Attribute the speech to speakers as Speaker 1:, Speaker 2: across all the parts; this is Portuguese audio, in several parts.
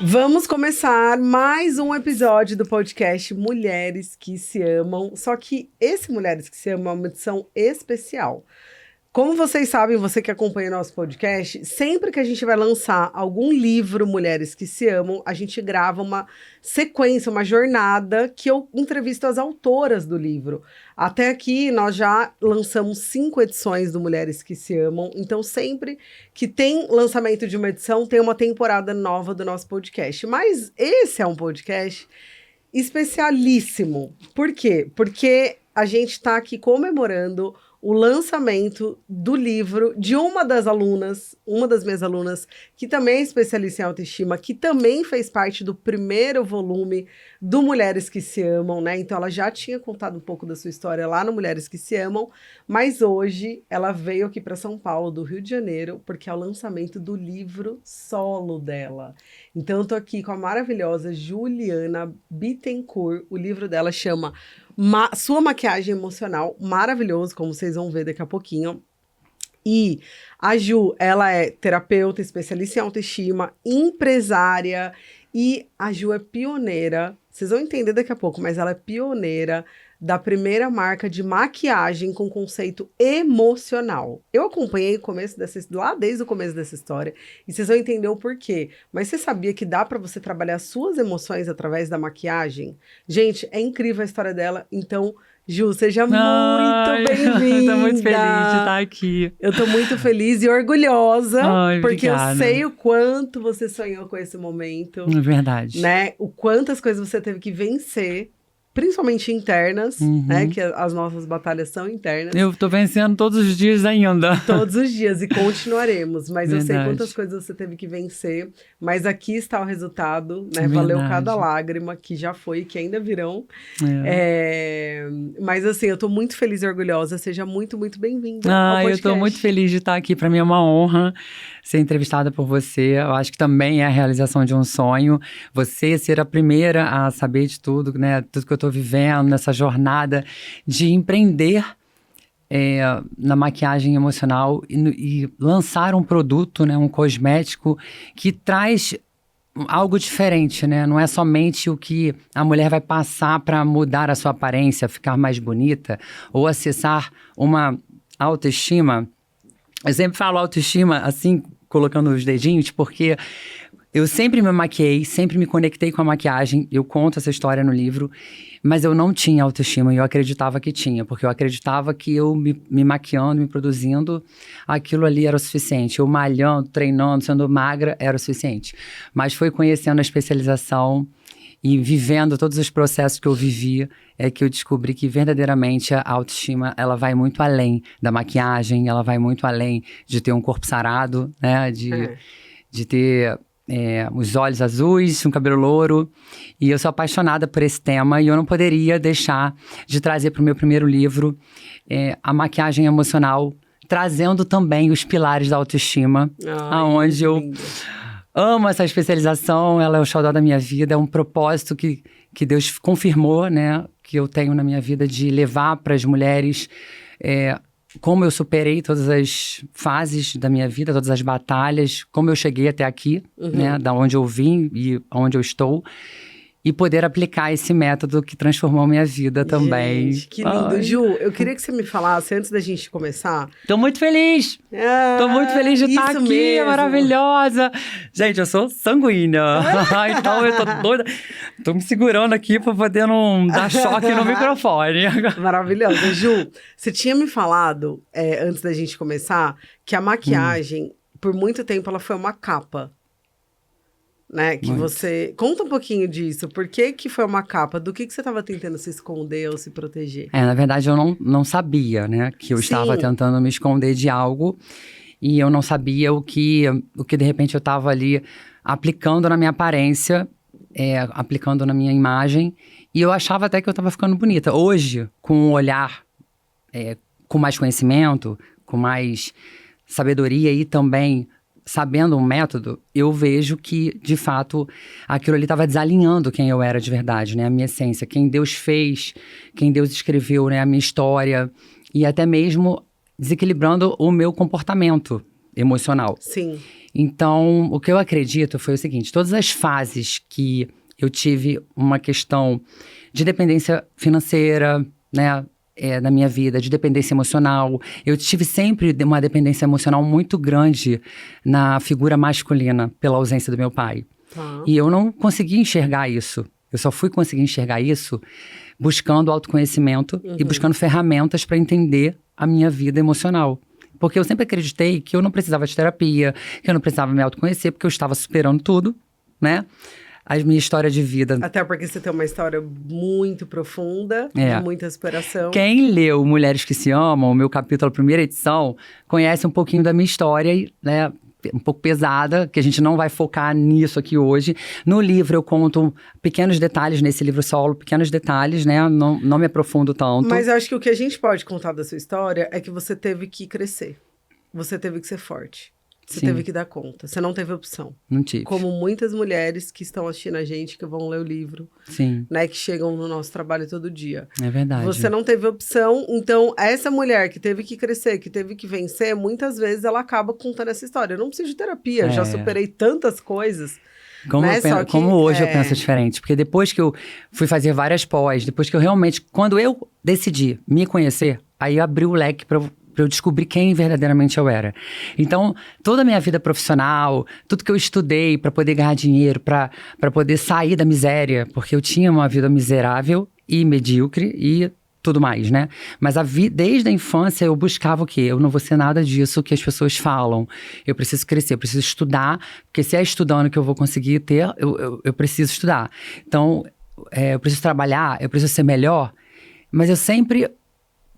Speaker 1: Vamos começar mais um episódio do podcast Mulheres que se Amam. Só que esse Mulheres que se Amam é uma edição especial. Como vocês sabem, você que acompanha nosso podcast, sempre que a gente vai lançar algum livro Mulheres que se Amam, a gente grava uma sequência, uma jornada que eu entrevisto as autoras do livro. Até aqui, nós já lançamos 5 edições do Mulheres que se Amam, então sempre que tem lançamento de uma edição, tem uma temporada nova do nosso podcast. Mas esse é um podcast especialíssimo. Por quê? Porque a gente está aqui comemorando o lançamento do livro de uma das minhas alunas, que também é especialista em autoestima, que também fez parte do primeiro volume do Mulheres que se Amam, né? Então ela já tinha contado um pouco da sua história lá no Mulheres que se Amam, mas hoje ela veio aqui para São Paulo, do Rio de Janeiro, porque é o lançamento do livro solo dela. Então eu tô aqui com a maravilhosa Juliana Bittencourt. O livro dela chama Sua Maquiagem Emocional, maravilhoso, como vocês vão ver daqui a pouquinho. E a Ju, ela é terapeuta, especialista em autoestima, empresária, e a Ju é pioneira, vocês vão entender daqui a pouco, mas ela é pioneira da primeira marca de maquiagem com conceito emocional. Eu acompanhei lá desde o começo dessa história, e vocês vão entender o porquê. Mas você sabia que dá para você trabalhar suas emoções através da maquiagem? Gente, é incrível a história dela, então Ju, seja muito bem-vinda.
Speaker 2: Tô muito feliz de estar aqui.
Speaker 1: Eu tô muito feliz e orgulhosa, porque
Speaker 2: obrigada.
Speaker 1: Eu sei o quanto você sonhou com esse momento.
Speaker 2: É verdade.
Speaker 1: Né? O quantas coisas você teve que vencer, principalmente internas, né? Que as nossas batalhas são internas.
Speaker 2: Eu tô vencendo todos os dias ainda.
Speaker 1: Todos os dias, e continuaremos. Mas
Speaker 2: verdade.
Speaker 1: Eu sei quantas coisas você teve que vencer. Mas aqui está o resultado, né? Valeu cada lágrima, que já foi e que ainda virão. Mas assim, eu tô muito feliz e orgulhosa. Seja muito, muito bem-vinda ao podcast.
Speaker 2: Eu tô muito feliz de estar aqui. Pra mim é uma honra ser entrevistada por você. Eu acho que também é a realização de um sonho. Você ser a primeira a saber de tudo, né? Tudo que eu tô vivendo nessa jornada de empreender na maquiagem emocional e lançar um produto, né? Um cosmético que traz algo diferente, né? Não é somente o que a mulher vai passar para mudar a sua aparência, ficar mais bonita ou acessar uma autoestima. Eu sempre falo autoestima assim, colocando os dedinhos, porque eu sempre me maquiei, sempre me conectei com a maquiagem. Eu conto essa história no livro, mas eu não tinha autoestima e eu acreditava que tinha, porque eu acreditava que eu me maquiando, me produzindo, aquilo ali era o suficiente. Eu malhando, treinando, sendo magra, era o suficiente. Mas foi conhecendo a especialização e vivendo todos os processos que eu vivi, é que eu descobri que verdadeiramente a autoestima, ela vai muito além da maquiagem, ela vai muito além de ter um corpo sarado, né? De ter os olhos azuis, um cabelo louro. E eu sou apaixonada por esse tema e eu não poderia deixar de trazer para o meu primeiro livro a maquiagem emocional, trazendo também os pilares da autoestima, aonde eu amo essa especialização, ela é o xodó da minha vida, é um propósito que Deus confirmou, né, que eu tenho na minha vida de levar para as mulheres como eu superei todas as fases da minha vida, todas as batalhas, como eu cheguei até aqui, né, da onde eu vim e onde eu estou, e poder aplicar esse método que transformou minha vida também.
Speaker 1: Gente, que lindo. Ju, eu queria que você me falasse, antes da gente começar...
Speaker 2: Tô muito feliz! Tô muito feliz de estar aqui, mesmo. Maravilhosa! Gente, eu sou sanguínea, então eu tô doida. Tô me segurando aqui pra poder não dar choque no microfone.
Speaker 1: Maravilhosa. Ju, você tinha me falado, antes da gente começar, que a maquiagem, por muito tempo, ela foi uma capa. Né, que muito. Você... Conta um pouquinho disso. Por que foi uma capa? Do que você estava tentando se esconder ou se proteger?
Speaker 2: Na verdade, eu não sabia, né? Que eu estava tentando me esconder de algo. E eu não sabia o que de repente eu estava ali aplicando na minha aparência, aplicando na minha imagem. E eu achava até que eu estava ficando bonita. Hoje, com um olhar, com mais conhecimento, com mais sabedoria e também... sabendo um método, eu vejo que, de fato, aquilo ali estava desalinhando quem eu era de verdade, né? A minha essência, quem Deus fez, quem Deus escreveu, né? A minha história. E até mesmo desequilibrando o meu comportamento emocional.
Speaker 1: Sim.
Speaker 2: Então, o que eu acredito foi o seguinte, todas as fases que eu tive uma questão de dependência financeira, né, na minha vida, de dependência emocional. Eu tive sempre uma dependência emocional muito grande na figura masculina, pela ausência do meu pai.
Speaker 1: Tá.
Speaker 2: E eu não conseguia enxergar isso. Eu só fui conseguir enxergar isso buscando autoconhecimento e buscando ferramentas para entender a minha vida emocional. Porque eu sempre acreditei que eu não precisava de terapia, que eu não precisava me autoconhecer, porque eu estava superando tudo, né? A minha história de vida.
Speaker 1: Até porque você tem uma história muito profunda, de muita superação.
Speaker 2: Quem leu Mulheres que Se Amam, o meu capítulo, a primeira edição, conhece um pouquinho da minha história, né? Um pouco pesada, que a gente não vai focar nisso aqui hoje. No livro eu conto pequenos detalhes, nesse livro solo, pequenos detalhes, né? Não me aprofundo tanto.
Speaker 1: Mas eu acho que o que a gente pode contar da sua história é que você teve que crescer. Você teve que ser forte. Você teve que dar conta. Você não teve opção.
Speaker 2: Não tive.
Speaker 1: Como muitas mulheres que estão assistindo a gente, que vão ler o livro.
Speaker 2: Sim.
Speaker 1: Né, que chegam no nosso trabalho todo dia.
Speaker 2: É verdade.
Speaker 1: Você não teve opção, então essa mulher que teve que crescer, que teve que vencer, muitas vezes ela acaba contando essa história. Eu não preciso de terapia, já superei tantas coisas.
Speaker 2: Como,
Speaker 1: né?
Speaker 2: como hoje eu penso diferente. Porque depois que eu fui fazer várias pós, depois que eu realmente... Quando eu decidi me conhecer, aí abriu o leque para eu descobrir quem verdadeiramente eu era. Então, toda a minha vida profissional, tudo que eu estudei para poder ganhar dinheiro, para poder sair da miséria, porque eu tinha uma vida miserável e medíocre e tudo mais, né? Mas desde a infância eu buscava o quê? Eu não vou ser nada disso que as pessoas falam. Eu preciso crescer, eu preciso estudar, porque se é estudando que eu vou conseguir ter, eu preciso estudar. Então, eu preciso trabalhar, eu preciso ser melhor, mas eu sempre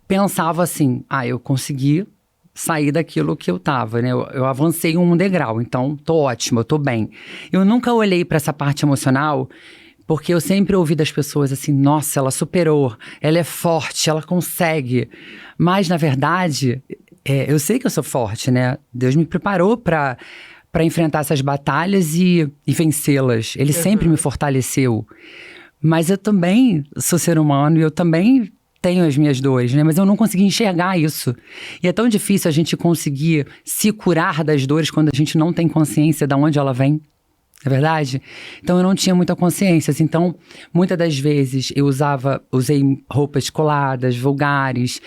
Speaker 2: pensava assim, eu consegui sair daquilo que eu tava, né? Eu avancei um degrau, então tô ótimo, eu tô bem. Eu nunca olhei para essa parte emocional, porque eu sempre ouvi das pessoas assim, nossa, ela superou, ela é forte, ela consegue. Mas, na verdade, eu sei que eu sou forte, né? Deus me preparou para enfrentar essas batalhas e vencê-las. Ele sempre me fortaleceu. Mas eu também sou ser humano e eu também tenho as minhas dores, né? Mas eu não consegui enxergar isso. E é tão difícil a gente conseguir se curar das dores quando a gente não tem consciência de onde ela vem. É verdade? Então, eu não tinha muita consciência. Então, muitas das vezes, eu usei roupas coladas, vulgares.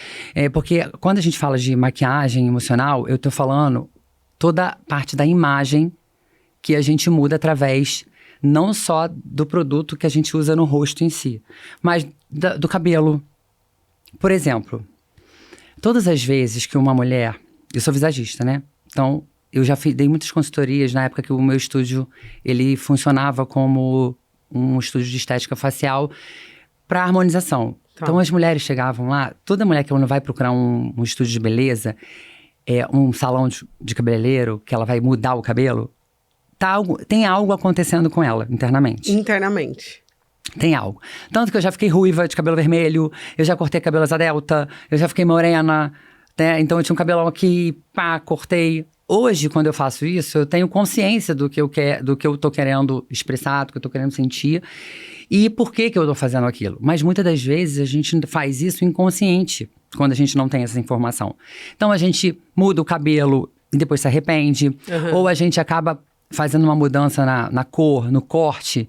Speaker 2: Porque quando a gente fala de maquiagem emocional, eu tô falando toda a parte da imagem que a gente muda através não só do produto que a gente usa no rosto em si, mas do cabelo. Por exemplo, todas as vezes que uma mulher... Eu sou visagista, né? Então, eu já dei muitas consultorias na época que o meu estúdio, ele funcionava como um estúdio de estética facial para harmonização. Tá. Então, as mulheres chegavam lá... Toda mulher que ela vai procurar um estúdio de beleza, um salão de cabeleireiro, que ela vai mudar o cabelo, tem algo acontecendo com ela internamente.
Speaker 1: Internamente.
Speaker 2: Tem algo. Tanto que eu já fiquei ruiva, de cabelo vermelho, eu já cortei cabelo asa delta, eu já fiquei morena, né? Então eu tinha um cabelão aqui, cortei. Hoje, quando eu faço isso, eu tenho consciência do que eu tô querendo expressar, do que eu tô querendo sentir e por que eu tô fazendo aquilo. Mas muitas das vezes a gente faz isso inconsciente, quando a gente não tem essa informação. Então a gente muda o cabelo e depois se arrepende, ou a gente acaba fazendo uma mudança na cor, no corte,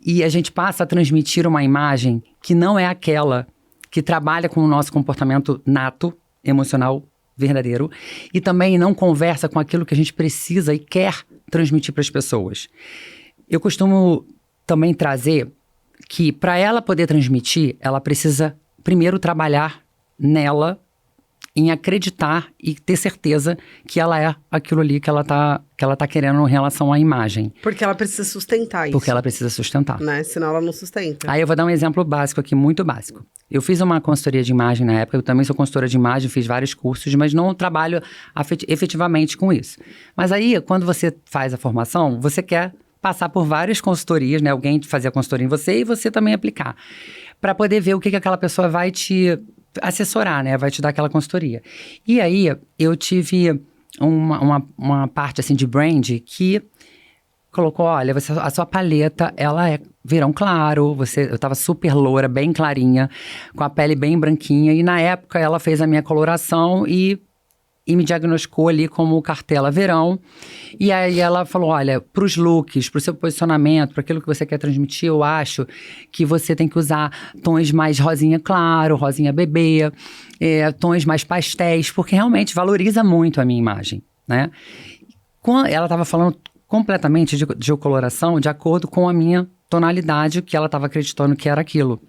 Speaker 2: e a gente passa a transmitir uma imagem que não é aquela que trabalha com o nosso comportamento nato, emocional, verdadeiro, e também não conversa com aquilo que a gente precisa e quer transmitir para as pessoas. Eu costumo também trazer que para ela poder transmitir, ela precisa primeiro trabalhar nela, em acreditar e ter certeza que ela é aquilo ali que ela tá querendo em relação à imagem.
Speaker 1: Porque ela precisa sustentar isso.
Speaker 2: Porque ela precisa sustentar.
Speaker 1: Né? Senão ela não sustenta.
Speaker 2: Aí eu vou dar um exemplo básico aqui, muito básico. Eu fiz uma consultoria de imagem na época, eu também sou consultora de imagem, fiz vários cursos, mas não trabalho efetivamente com isso. Mas aí, quando você faz a formação, você quer passar por várias consultorias, né? Alguém fazer a consultoria em você e você também aplicar. Para poder ver o que aquela pessoa vai te assessorar, né? Vai te dar aquela consultoria. E aí, eu tive uma parte, assim, de brand que colocou, olha, a sua paleta, ela é verão claro, eu tava super loura, bem clarinha, com a pele bem branquinha, e na época ela fez a minha coloração e e me diagnosticou ali como cartela verão. E aí ela falou, olha, para os looks, para o seu posicionamento, para aquilo que você quer transmitir, eu acho que você tem que usar tons mais rosinha claro, rosinha bebê, tons mais pastéis, porque realmente valoriza muito a minha imagem, né? Ela estava falando completamente de coloração de acordo com a minha tonalidade, que ela estava acreditando que era aquilo.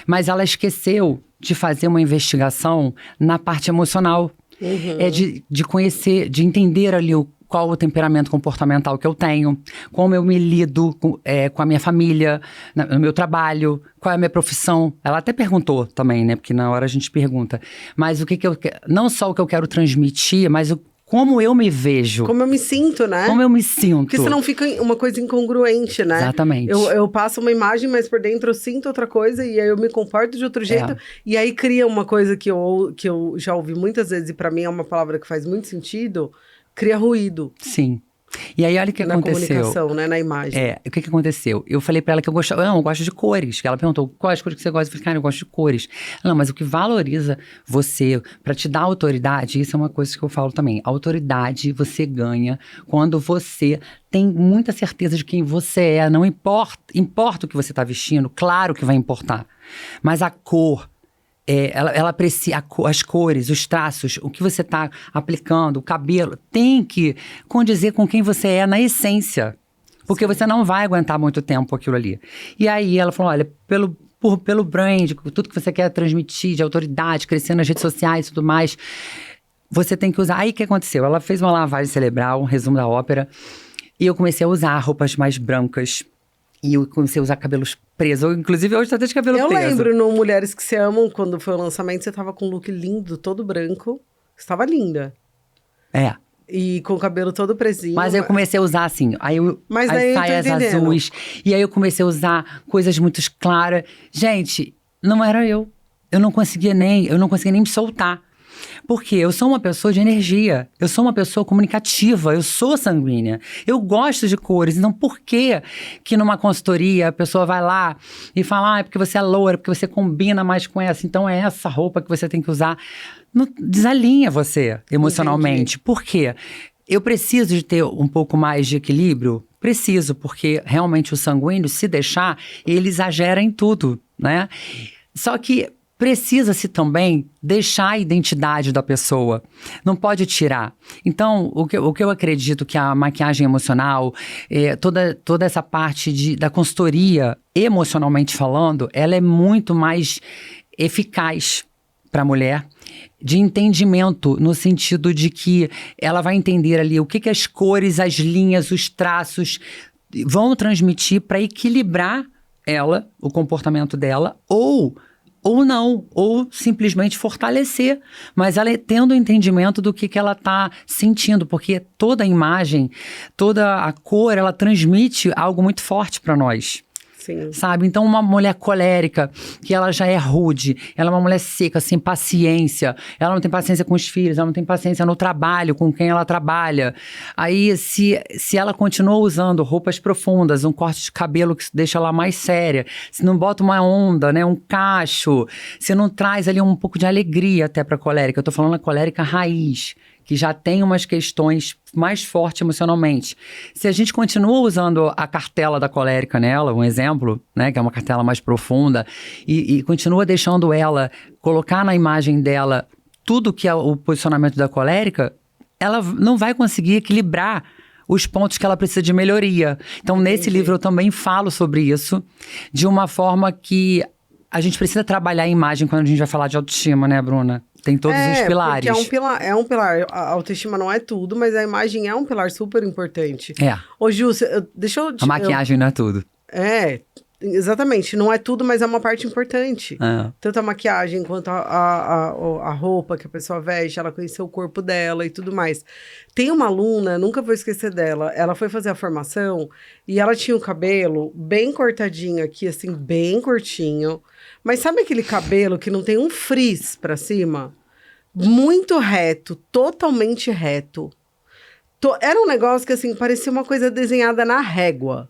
Speaker 2: Mas ela esqueceu de fazer uma investigação na parte emocional. De conhecer, de entender ali qual o temperamento comportamental que eu tenho, como eu me lido com a minha família, no meu trabalho, qual é a minha profissão. Ela até perguntou também, né? Porque na hora a gente pergunta. Mas o que eu quero, não só o que eu quero transmitir, mas como eu me vejo.
Speaker 1: Como eu me sinto, né?
Speaker 2: Como eu me sinto.
Speaker 1: Porque senão fica uma coisa incongruente, né?
Speaker 2: Exatamente.
Speaker 1: Eu passo uma imagem, mas por dentro eu sinto outra coisa e aí eu me comporto de outro jeito. E aí cria uma coisa que eu já ouvi muitas vezes e pra mim é uma palavra que faz muito sentido, cria ruído.
Speaker 2: Sim. E aí, olha o que aconteceu.
Speaker 1: Na comunicação, né? Na imagem.
Speaker 2: O que aconteceu? Eu falei pra ela que eu gosto de cores. Ela perguntou, quais cores que você gosta? Eu falei, cara, eu gosto de cores. Não, mas o que valoriza você, pra te dar autoridade, isso é uma coisa que eu falo também. Autoridade você ganha quando você tem muita certeza de quem você é. Não importa o que você tá vestindo, claro que vai importar. Mas a cor... ela aprecia as cores, os traços, o que você está aplicando, o cabelo, tem que condizer com quem você é na essência. Porque você não vai aguentar muito tempo aquilo ali. E aí ela falou, olha, pelo brand, tudo que você quer transmitir de autoridade, crescer nas redes sociais e tudo mais, você tem que usar. Aí o que aconteceu? Ela fez uma lavagem cerebral, um resumo da ópera, e eu comecei a usar roupas mais brancas. E eu comecei a usar cabelos presos. Inclusive, hoje tá até de cabelo preso.
Speaker 1: Eu lembro no Mulheres que Se Amam, quando foi o lançamento, você tava com um look lindo, todo branco. Você tava linda. E com o cabelo todo presinho.
Speaker 2: Mas aí eu comecei a usar assim,
Speaker 1: as
Speaker 2: saias azuis. E aí eu comecei a usar coisas muito claras. Gente, não era eu. Eu não conseguia nem me soltar. Porque eu sou uma pessoa de energia, eu sou uma pessoa comunicativa, eu sou sanguínea, eu gosto de cores. Então, por que numa consultoria a pessoa vai lá e fala, é porque você é loura, porque você combina mais com essa, então é essa roupa que você tem que usar. Não, desalinha você emocionalmente. Entendi. Por quê? Eu preciso de ter um pouco mais de equilíbrio? Preciso, porque realmente o sanguíneo, se deixar, ele exagera em tudo, né? Só que precisa-se também deixar a identidade da pessoa. Não pode tirar. Então, o que eu acredito que a maquiagem emocional, toda essa parte da consultoria, emocionalmente falando, ela é muito mais eficaz para a mulher, de entendimento, no sentido de que ela vai entender ali o que as cores, as linhas, os traços vão transmitir para equilibrar ela, o comportamento dela, ou não, ou simplesmente fortalecer, mas ela tendo entendimento do que ela está sentindo, porque toda a imagem, toda a cor, ela transmite algo muito forte para nós.
Speaker 1: Sim.
Speaker 2: Sabe? Então, uma mulher colérica, que ela já é rude, ela é uma mulher seca, sem paciência, ela não tem paciência com os filhos, ela não tem paciência no trabalho, com quem ela trabalha. Aí, se ela continua usando roupas profundas, um corte de cabelo que deixa ela mais séria, se não bota uma onda, né, um cacho, se não traz ali um pouco de alegria até pra colérica, eu tô falando a colérica raiz, que já tem umas questões mais fortes emocionalmente. Se a gente continua usando a cartela da colérica nela, um exemplo, né, que é uma cartela mais profunda, e continua deixando ela colocar na imagem dela tudo que é o posicionamento da colérica, ela não vai conseguir equilibrar os pontos que ela precisa de melhoria. Então, nesse livro eu também falo sobre isso, de uma forma que a gente precisa trabalhar a imagem quando a gente vai falar de autoestima, né, Bruna? Tem todos os pilares.
Speaker 1: Porque é um pilar. A autoestima não é tudo, mas a imagem é um pilar super importante. Ô, Ju, deixa eu...
Speaker 2: A maquiagem não é tudo.
Speaker 1: Exatamente. Não é tudo, mas é uma parte importante. Tanto a maquiagem quanto a roupa que a pessoa veste, ela conhecer o corpo dela e tudo mais. Tem uma aluna, nunca vou esquecer dela, ela foi fazer a formação e ela tinha o cabelo bem cortadinho aqui, assim, bem curtinho. Mas sabe aquele cabelo que não tem um frizz pra cima? Muito reto, totalmente reto. Era um negócio que, assim, parecia uma coisa desenhada na régua.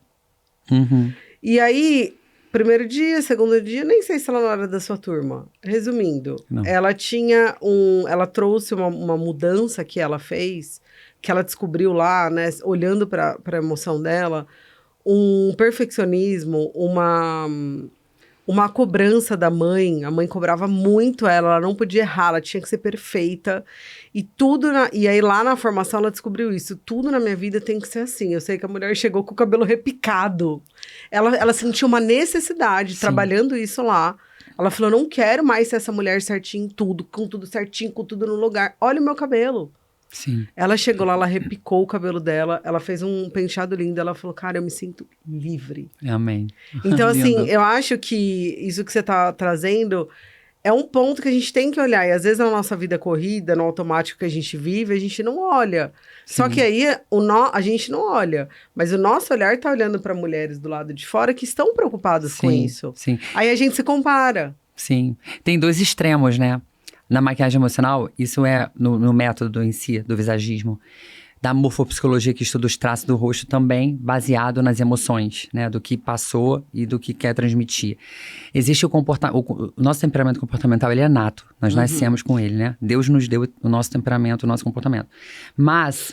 Speaker 2: Uhum.
Speaker 1: E aí, primeiro dia, segundo dia, nem sei se ela não era da sua turma. Resumindo,
Speaker 2: Não.
Speaker 1: ela trouxe uma mudança que ela fez, que ela descobriu lá, né, olhando para a emoção dela, um perfeccionismo, uma cobrança da mãe. A mãe cobrava muito ela não podia errar, ela tinha que ser perfeita. E aí lá na formação ela descobriu isso. Tudo na minha vida tem que ser assim. Eu sei que a mulher chegou com o cabelo repicado. Ela sentiu uma necessidade,
Speaker 2: Sim.
Speaker 1: trabalhando isso lá. Ela falou, não quero mais ser essa mulher certinha em tudo, com tudo certinho, com tudo no lugar. Olha o meu cabelo.
Speaker 2: Sim.
Speaker 1: Ela chegou lá, ela repicou o cabelo dela, ela fez um penteado lindo, ela falou, cara, eu me sinto livre.
Speaker 2: Amém.
Speaker 1: Então, assim,
Speaker 2: Lindo.
Speaker 1: eu acho que isso que você tá trazendo é um ponto que a gente tem que olhar. E às vezes na nossa vida corrida, no automático que a gente vive, a gente não olha. Só
Speaker 2: Sim.
Speaker 1: que aí a gente não olha. Mas o nosso olhar tá olhando para mulheres do lado de fora que estão preocupadas com isso.
Speaker 2: Sim.
Speaker 1: Aí a gente se compara.
Speaker 2: Sim. Tem dois extremos, né? Na maquiagem emocional, isso é no método em si, do visagismo, da morfopsicologia que estuda os traços do rosto também baseado nas emoções, né? Do que passou e do que quer transmitir. Existe o nosso temperamento comportamental, ele é nato. Nós nascemos com ele, né? Deus nos deu o nosso temperamento, o nosso comportamento. Mas,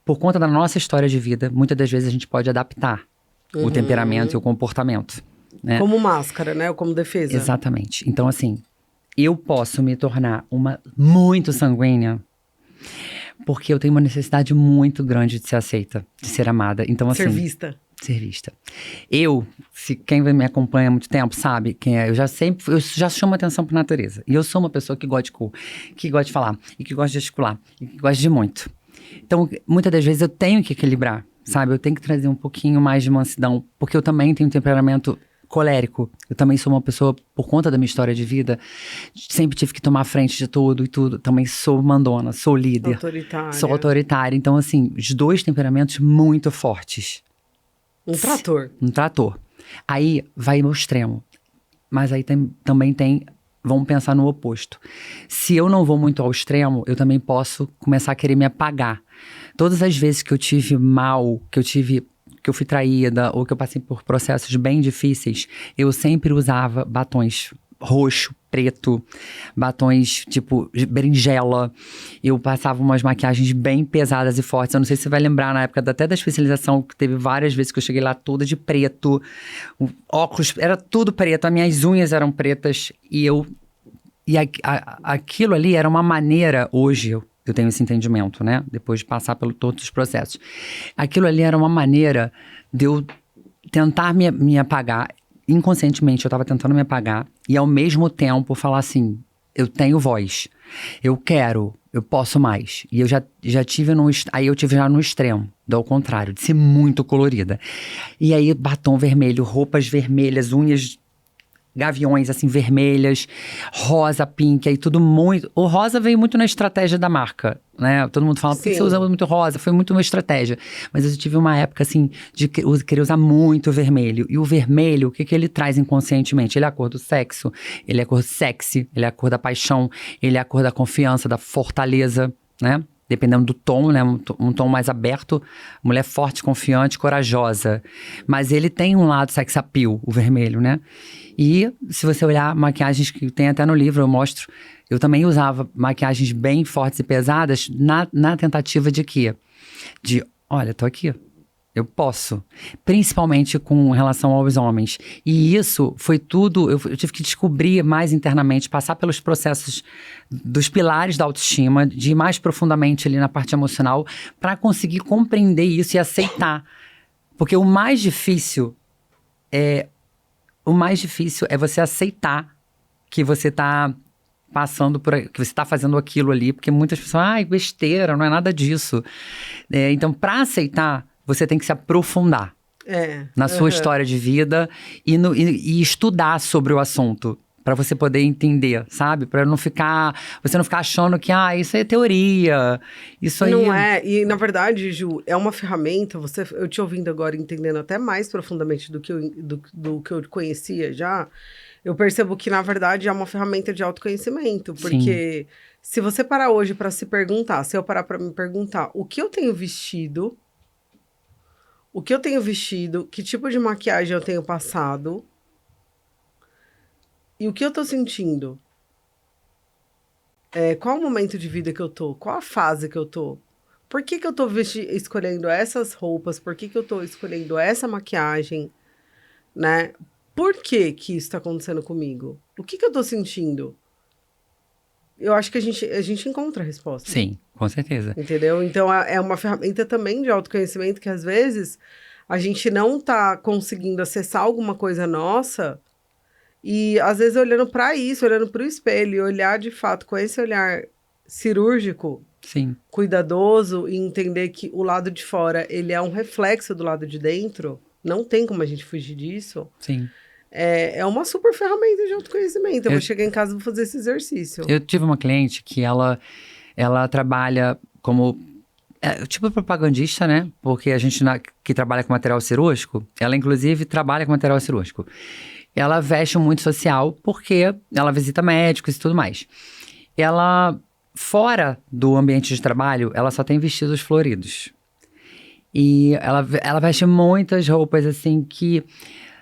Speaker 2: por conta da nossa história de vida, muitas das vezes a gente pode adaptar o temperamento e o comportamento, né?
Speaker 1: Como máscara, né? Ou como defesa.
Speaker 2: Exatamente. Então, assim, eu posso me tornar uma muito sanguínea porque eu tenho uma necessidade muito grande de ser aceita, de ser amada. Então, assim... Ser vista. Quem me acompanha há muito tempo sabe quem é. Eu já chamo atenção por natureza. E eu sou uma pessoa que gosta de cor, que gosta de falar, e que gosta de gesticular, e que gosta de muito. Então, muitas das vezes eu tenho que equilibrar, sabe? Eu tenho que trazer um pouquinho mais de mansidão, porque eu também tenho um temperamento colérico. Eu também sou uma pessoa, por conta da minha história de vida, sempre tive que tomar frente de tudo e tudo. Também sou mandona, sou líder. Sou autoritária. Então, assim, os dois temperamentos muito fortes.
Speaker 1: Um trator.
Speaker 2: Um trator. Aí vai ao extremo. Mas aí também tem... Vamos pensar no oposto. Se eu não vou muito ao extremo, eu também posso começar a querer me apagar. Todas as vezes que eu tive mal, que eu fui traída ou que eu passei por processos bem difíceis, eu sempre usava batons roxo, preto, batons tipo berinjela. Eu passava umas maquiagens bem pesadas e fortes. Eu não sei se você vai lembrar na época até da especialização, que teve várias vezes que eu cheguei lá toda de preto. O óculos, era tudo preto. As minhas unhas eram pretas. Aquilo ali era uma maneira, hoje eu tenho esse entendimento, né? Depois de passar por todos os processos. Aquilo ali era uma maneira de eu tentar me apagar. Inconscientemente, eu estava tentando me apagar. E, ao mesmo tempo, falar assim, eu tenho voz. Eu quero, eu posso mais. E eu já tive aí eu tive já no extremo, ao contrário, de ser muito colorida. E aí, batom vermelho, roupas vermelhas, unhas... gaviões, assim, vermelhas, rosa, pink, aí tudo muito... O rosa veio muito na estratégia da marca, né? Todo mundo fala, por que você usa muito rosa? Foi muito uma estratégia. Mas eu tive uma época, assim, de querer usar muito vermelho. E o vermelho, o que ele traz inconscientemente? Ele é a cor do sexo, ele é a cor sexy, ele é a cor da paixão, ele é a cor da confiança, da fortaleza, né? Dependendo do tom, né? Um tom mais aberto, mulher forte, confiante, corajosa. Mas ele tem um lado sex appeal, o vermelho, né? E se você olhar maquiagens que tem até no livro, eu mostro, eu também usava maquiagens bem fortes e pesadas na tentativa de quê? De, olha, tô aqui, eu posso. Principalmente com relação aos homens. E isso foi tudo, eu tive que descobrir mais internamente, passar pelos processos dos pilares da autoestima, de ir mais profundamente ali na parte emocional, para conseguir compreender isso e aceitar. Porque o mais difícil é você aceitar que você está passando que você está fazendo aquilo ali, porque muitas pessoas, besteira, não é nada disso. Então, para aceitar, você tem que se aprofundar na sua história de vida e estudar sobre o assunto, para você poder entender, sabe? Para você não ficar achando que, isso aí é teoria, isso aí...
Speaker 1: Não é, e na verdade, Ju, é uma ferramenta, eu te ouvindo agora, entendendo até mais profundamente do que eu conhecia já, eu percebo que, na verdade, é uma ferramenta de autoconhecimento, porque se você parar hoje para se perguntar, se eu parar para me perguntar, o que eu tenho vestido, que tipo de maquiagem eu tenho passado, E o que eu tô sentindo? Qual o momento de vida que eu tô? Qual a fase que eu tô? Por que que eu tô escolhendo essas roupas? Por que que eu tô escolhendo essa maquiagem? Né? Por que que isso tá acontecendo comigo? O que que eu tô sentindo? Eu acho que a gente encontra a resposta.
Speaker 2: Sim, com certeza.
Speaker 1: Entendeu? Então, é uma ferramenta também de autoconhecimento que, às vezes, a gente não tá conseguindo acessar alguma coisa nossa e, às vezes, olhando para isso, olhando para o espelho, e olhar, de fato, com esse olhar cirúrgico,
Speaker 2: Sim.
Speaker 1: cuidadoso, e entender que o lado de fora, ele é um reflexo do lado de dentro, não tem como a gente fugir disso.
Speaker 2: Sim.
Speaker 1: É uma super ferramenta de autoconhecimento. Eu vou chegar em casa e vou fazer esse exercício.
Speaker 2: Eu tive uma cliente que ela trabalha como tipo propagandista, né? Porque a gente que trabalha com material cirúrgico, ela inclusive trabalha com material cirúrgico. Ela veste muito social porque ela visita médicos e tudo mais. Ela, fora do ambiente de trabalho, ela só tem vestidos floridos. E ela veste muitas roupas assim que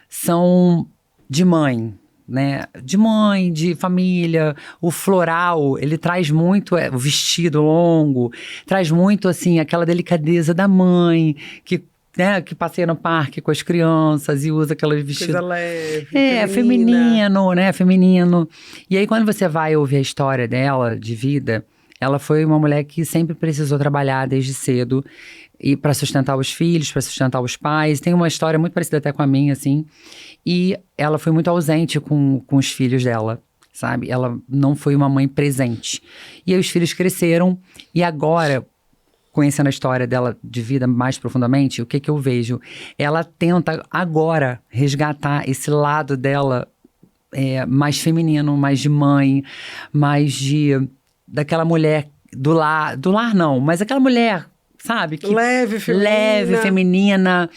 Speaker 2: são de mãe, né? De mãe, de família. O floral, ele traz muito, o vestido longo, traz muito, assim, aquela delicadeza da mãe, que passeia no parque com as crianças e usa aqueles vestidos.
Speaker 1: Coisa leve,
Speaker 2: feminino, né? Feminino. E aí, quando você vai ouvir a história dela, de vida, ela foi uma mulher que sempre precisou trabalhar desde cedo e para sustentar os filhos, para sustentar os pais. Tem uma história muito parecida até com a minha, assim. E ela foi muito ausente com os filhos dela, sabe? Ela não foi uma mãe presente. E aí os filhos cresceram e agora, conhecendo a história dela de vida mais profundamente, o que eu vejo? Ela tenta agora resgatar esse lado dela mais feminino, mais de mãe, mais daquela mulher do lar não, mas aquela mulher, sabe? Que
Speaker 1: leve, feminina.
Speaker 2: Leve, feminina.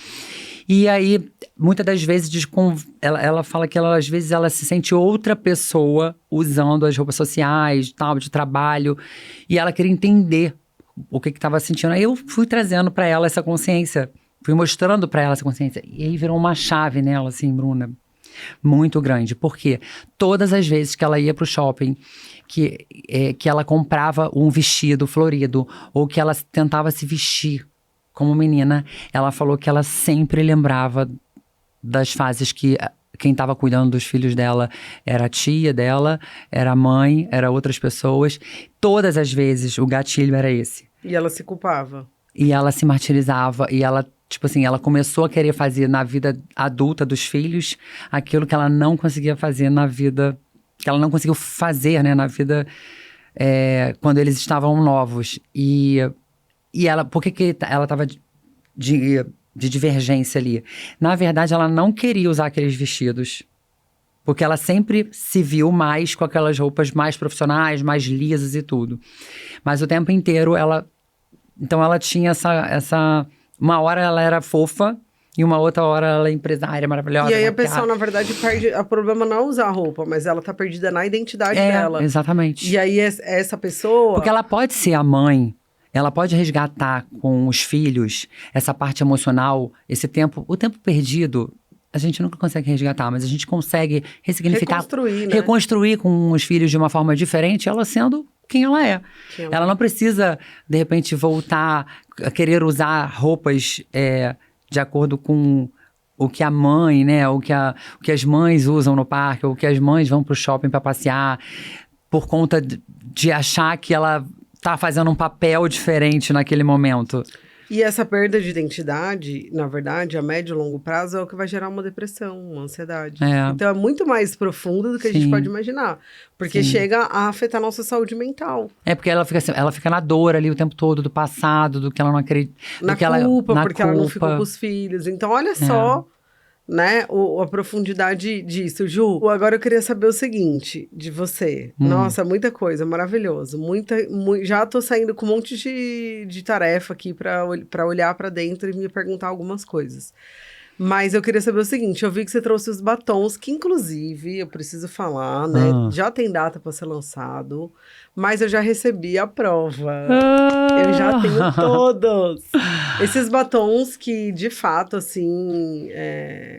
Speaker 2: E aí, muitas das vezes, ela fala que às vezes ela se sente outra pessoa usando as roupas sociais, tal, de trabalho. E ela queria entender o que estava sentindo. Aí eu fui trazendo para ela essa consciência. Fui mostrando para ela essa consciência. E aí virou uma chave nela, assim, Bruna. Muito grande. Porque todas as vezes que ela ia pro shopping, que ela comprava um vestido florido, ou que ela tentava se vestir como menina, ela falou que ela sempre lembrava das fases que quem estava cuidando dos filhos dela era a tia dela, era a mãe, era outras pessoas. Todas as vezes o gatilho era esse.
Speaker 1: E ela se culpava.
Speaker 2: E ela se martirizava, e ela, tipo assim, ela começou a querer fazer na vida adulta dos filhos aquilo que ela não conseguia fazer na vida, que ela não conseguiu fazer, né, na vida quando eles estavam novos. E ela, por que ela estava de divergência ali? Na verdade, ela não queria usar aqueles vestidos. Porque ela sempre se viu mais com aquelas roupas mais profissionais, mais lisas e tudo. Mas o tempo inteiro Então ela tinha essa... Uma hora ela era fofa e uma outra hora ela é empresária maravilhosa.
Speaker 1: E aí a pessoa, na verdade, perde... O problema não é usar a roupa, mas ela tá perdida na identidade dela.
Speaker 2: Exatamente.
Speaker 1: E aí essa pessoa...
Speaker 2: Porque ela pode ser a mãe, ela pode resgatar com os filhos essa parte emocional, esse tempo... O tempo perdido, a gente nunca consegue resgatar, mas a gente consegue ressignificar...
Speaker 1: Reconstruir, né?
Speaker 2: Reconstruir com os filhos de uma forma diferente, ela sendo quem ela é. Ela não precisa, de repente, voltar a querer usar roupas de acordo com o que a mãe, né? O que as mães usam no parque, ou o que as mães vão pro shopping para passear, por conta de achar que ela tá fazendo um papel diferente naquele momento.
Speaker 1: E essa perda de identidade, na verdade, a médio e longo prazo é o que vai gerar uma depressão, uma ansiedade. Então é muito mais profundo do que a gente pode imaginar. Porque chega a afetar a nossa saúde mental.
Speaker 2: Porque ela fica na dor ali o tempo todo, do passado, do que ela não acredita.
Speaker 1: Porque ela não ficou com os filhos. Então, olha só, né, a profundidade disso. Ju, agora eu queria saber o seguinte, de você. Nossa, muita coisa, maravilhoso. Já tô saindo com um monte de tarefa aqui pra olhar pra dentro e me perguntar algumas coisas. Mas eu queria saber o seguinte, eu vi que você trouxe os batons, que inclusive, eu preciso falar, né? Já tem data para ser lançado, mas eu já recebi a prova. Eu já tenho todos. Esses batons que, de fato, assim...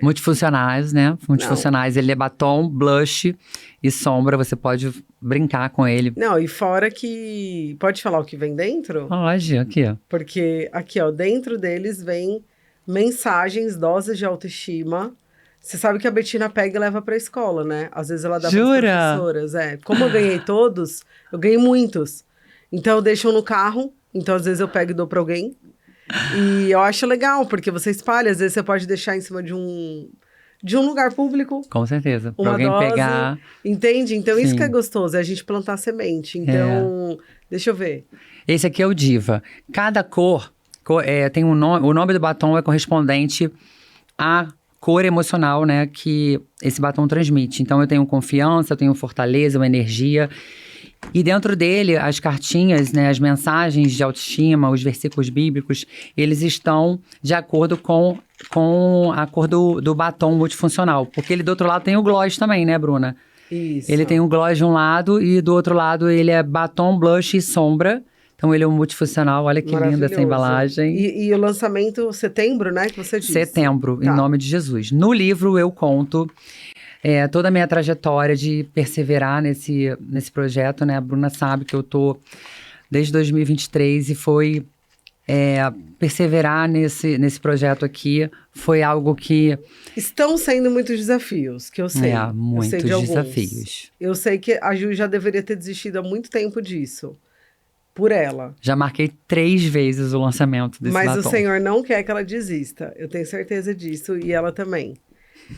Speaker 2: Multifuncionais, né? Multifuncionais. Ele é batom, blush e sombra. Você pode brincar com ele.
Speaker 1: Não, e fora que... Pode falar o que vem dentro?
Speaker 2: Pode, aqui, ó.
Speaker 1: Porque aqui, ó, dentro deles vem mensagens, doses de autoestima. Você sabe que a Betina pega e leva pra escola, né? Às vezes ela dá para as professoras. Como eu ganhei todos, eu ganhei muitos. Então eu deixo no carro. Então às vezes eu pego e dou pra alguém. E eu acho legal, porque você espalha. Às vezes você pode deixar em cima de um lugar público.
Speaker 2: Com certeza. Pra
Speaker 1: Uma
Speaker 2: alguém
Speaker 1: dose,
Speaker 2: pegar.
Speaker 1: Entende? Então
Speaker 2: Sim.
Speaker 1: Isso que é gostoso, é a gente plantar semente. Então, deixa eu ver.
Speaker 2: Esse aqui é o Diva. Cada cor tem um nome. O nome do batom é correspondente à cor emocional, né, que esse batom transmite. Então, eu tenho confiança, eu tenho fortaleza, uma energia. E dentro dele, as cartinhas, né, as mensagens de autoestima, os versículos bíblicos, eles estão de acordo com a cor do batom multifuncional. Porque ele do outro lado tem o gloss também, né, Bruna?
Speaker 1: Isso.
Speaker 2: Ele tem o gloss de um lado e do outro lado ele é batom, blush e sombra. Então ele é um multifuncional, olha que linda essa embalagem.
Speaker 1: E o lançamento setembro, né, que você disse?
Speaker 2: Setembro, em nome de Jesus. No livro eu conto toda a minha trajetória de perseverar nesse projeto, né? A Bruna sabe que eu tô desde 2023 e foi perseverar nesse projeto aqui foi algo que...
Speaker 1: Estão sendo muitos desafios, que eu sei.
Speaker 2: Muitos desafios.
Speaker 1: Eu sei que a Ju já deveria ter desistido há muito tempo disso. Por ela.
Speaker 2: Já marquei 3 vezes o lançamento desse batom.
Speaker 1: Mas o Senhor não quer que ela desista. Eu tenho certeza disso. E ela também.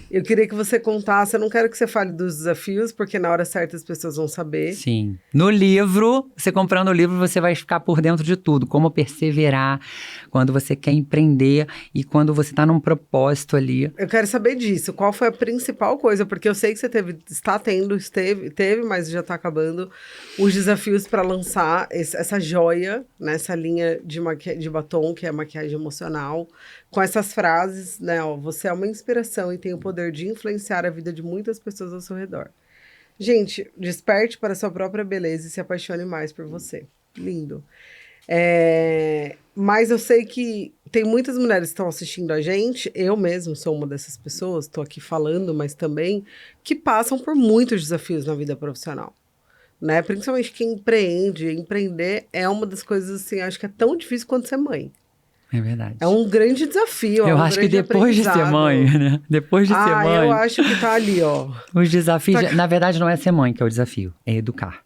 Speaker 1: Eu queria que você contasse, eu não quero que você fale dos desafios, porque na hora certa as pessoas vão saber.
Speaker 2: Sim. No livro, você comprando o livro, você vai ficar por dentro de tudo. Como perseverar quando você quer empreender e quando você está num propósito ali.
Speaker 1: Eu quero saber disso. Qual foi a principal coisa? Porque eu sei que você teve, mas já está acabando, os desafios para lançar essa joia, né, essa linha de batom, que é a maquiagem emocional, com essas frases, né, ó, você é uma inspiração e tem o poder de influenciar a vida de muitas pessoas ao seu redor. Gente, desperte para a sua própria beleza e se apaixone mais por você. Lindo. Mas eu sei que tem muitas mulheres que estão assistindo a gente, eu mesmo sou uma dessas pessoas, estou aqui falando, mas também, que passam por muitos desafios na vida profissional. Né? Principalmente quem empreender é uma das coisas, assim, acho que é tão difícil quanto ser mãe.
Speaker 2: É verdade.
Speaker 1: É um grande desafio.
Speaker 2: Eu acho que depois de ser mãe, né? Depois de ser mãe.
Speaker 1: Eu acho que tá ali, ó.
Speaker 2: Os desafios, na verdade, não é ser mãe que é o desafio, é educar.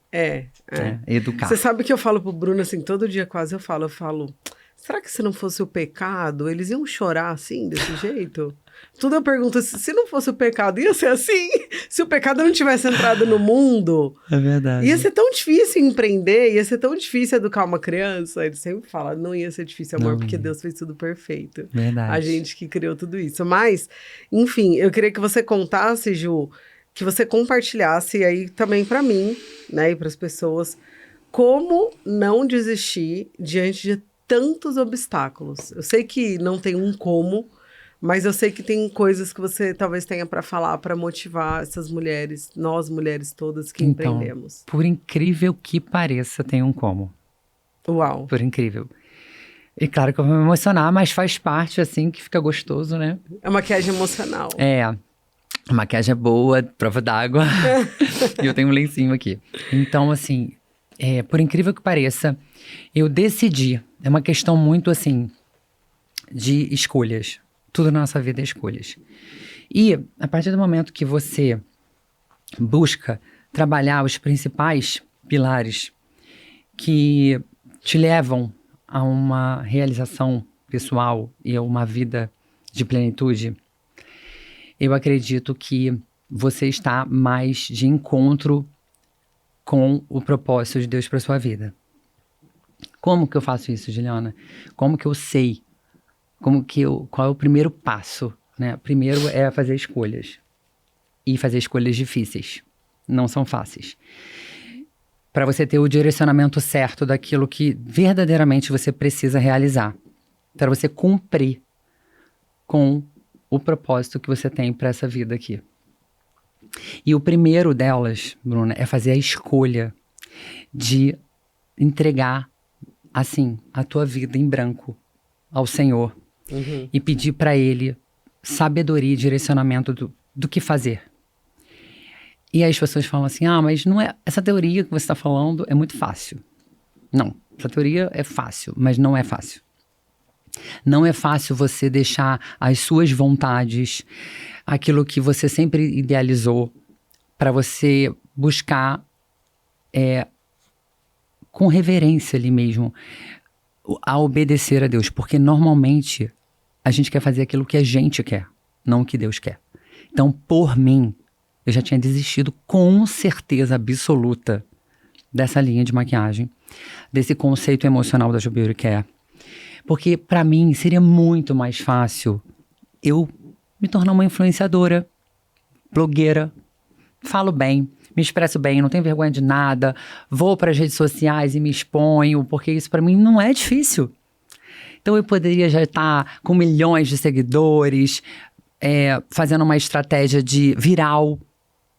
Speaker 2: Educar.
Speaker 1: Você sabe que eu falo pro Bruno, assim, todo dia quase eu falo, será que se não fosse o pecado, eles iam chorar assim, desse jeito? Tudo eu pergunto, se não fosse o pecado, ia ser assim? Se o pecado não tivesse entrado no mundo...
Speaker 2: É verdade.
Speaker 1: Ia ser tão difícil empreender, ia ser tão difícil educar uma criança. Ele sempre fala, não ia ser difícil, amor, porque Deus fez tudo perfeito.
Speaker 2: Verdade.
Speaker 1: A gente que criou tudo isso. Mas, enfim, eu queria que você contasse, Ju, que você compartilhasse aí também para mim, né, e para as pessoas, como não desistir diante de tantos obstáculos. Eu sei que não tem um como, mas eu sei que tem coisas que você talvez tenha para falar, para motivar essas mulheres, nós mulheres todas que empreendemos.
Speaker 2: Por incrível que pareça, tem um como.
Speaker 1: Uau.
Speaker 2: Por incrível. E claro que eu vou me emocionar, mas faz parte, assim, que fica gostoso, né?
Speaker 1: É maquiagem emocional.
Speaker 2: A maquiagem é boa, prova d'água. E eu tenho um lencinho aqui. Então, assim, por incrível que pareça, eu decidi. É uma questão muito, assim, de escolhas. Tudo na nossa vida é escolhas. E, a partir do momento que você busca trabalhar os principais pilares que te levam a uma realização pessoal e a uma vida de plenitude, eu acredito que você está mais de encontro com o propósito de Deus para sua vida. Como que eu faço isso, Juliana? Como que eu sei? Qual é o primeiro passo, né? Primeiro é fazer escolhas. E fazer escolhas difíceis. Não são fáceis. Para você ter o direcionamento certo daquilo que verdadeiramente você precisa realizar. Para você cumprir com o propósito que você tem para essa vida aqui. E o primeiro delas, Bruna, é fazer a escolha de entregar, assim, a tua vida em branco ao Senhor e pedir para Ele sabedoria e direcionamento do que fazer. E aí as pessoas falam assim, mas não é, essa teoria que você está falando é muito fácil. Não, essa teoria é fácil, mas não é fácil. Não é fácil você deixar as suas vontades, aquilo que você sempre idealizou, para você buscar com reverência ali mesmo, a obedecer a Deus. Porque normalmente a gente quer fazer aquilo que a gente quer, não o que Deus quer. Então, por mim, eu já tinha desistido com certeza absoluta dessa linha de maquiagem, desse conceito emocional da Beauty Care. Porque, para mim, seria muito mais fácil eu me tornar uma influenciadora, blogueira, falo bem, me expresso bem, não tenho vergonha de nada, vou para as redes sociais e me exponho, porque isso para mim não é difícil. Então, eu poderia já estar com milhões de seguidores, fazendo uma estratégia de viral,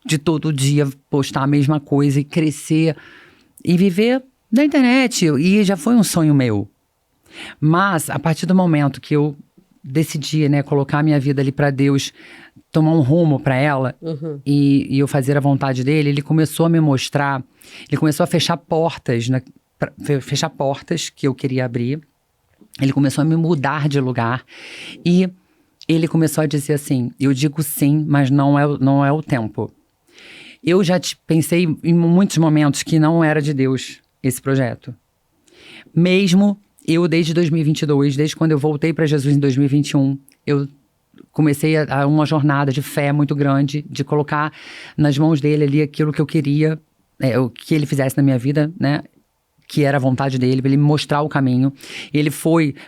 Speaker 2: de todo dia postar a mesma coisa e crescer e viver da internet. E já foi um sonho meu. Mas, a partir do momento que eu decidi, né, colocar a minha vida ali para Deus, tomar um rumo para ela e eu fazer a vontade dele, ele começou a me mostrar, ele começou a fechar portas, né, fechar portas que eu queria abrir. Ele começou a me mudar de lugar e ele começou a dizer assim, eu digo sim, mas não é o tempo. Eu já pensei em muitos momentos que não era de Deus esse projeto. Mesmo eu, desde 2022, desde quando eu voltei para Jesus em 2021, eu comecei uma jornada de fé muito grande, de colocar nas mãos dele ali aquilo que eu queria, o que ele fizesse na minha vida, né? Que era a vontade dele, para ele me mostrar o caminho. Ele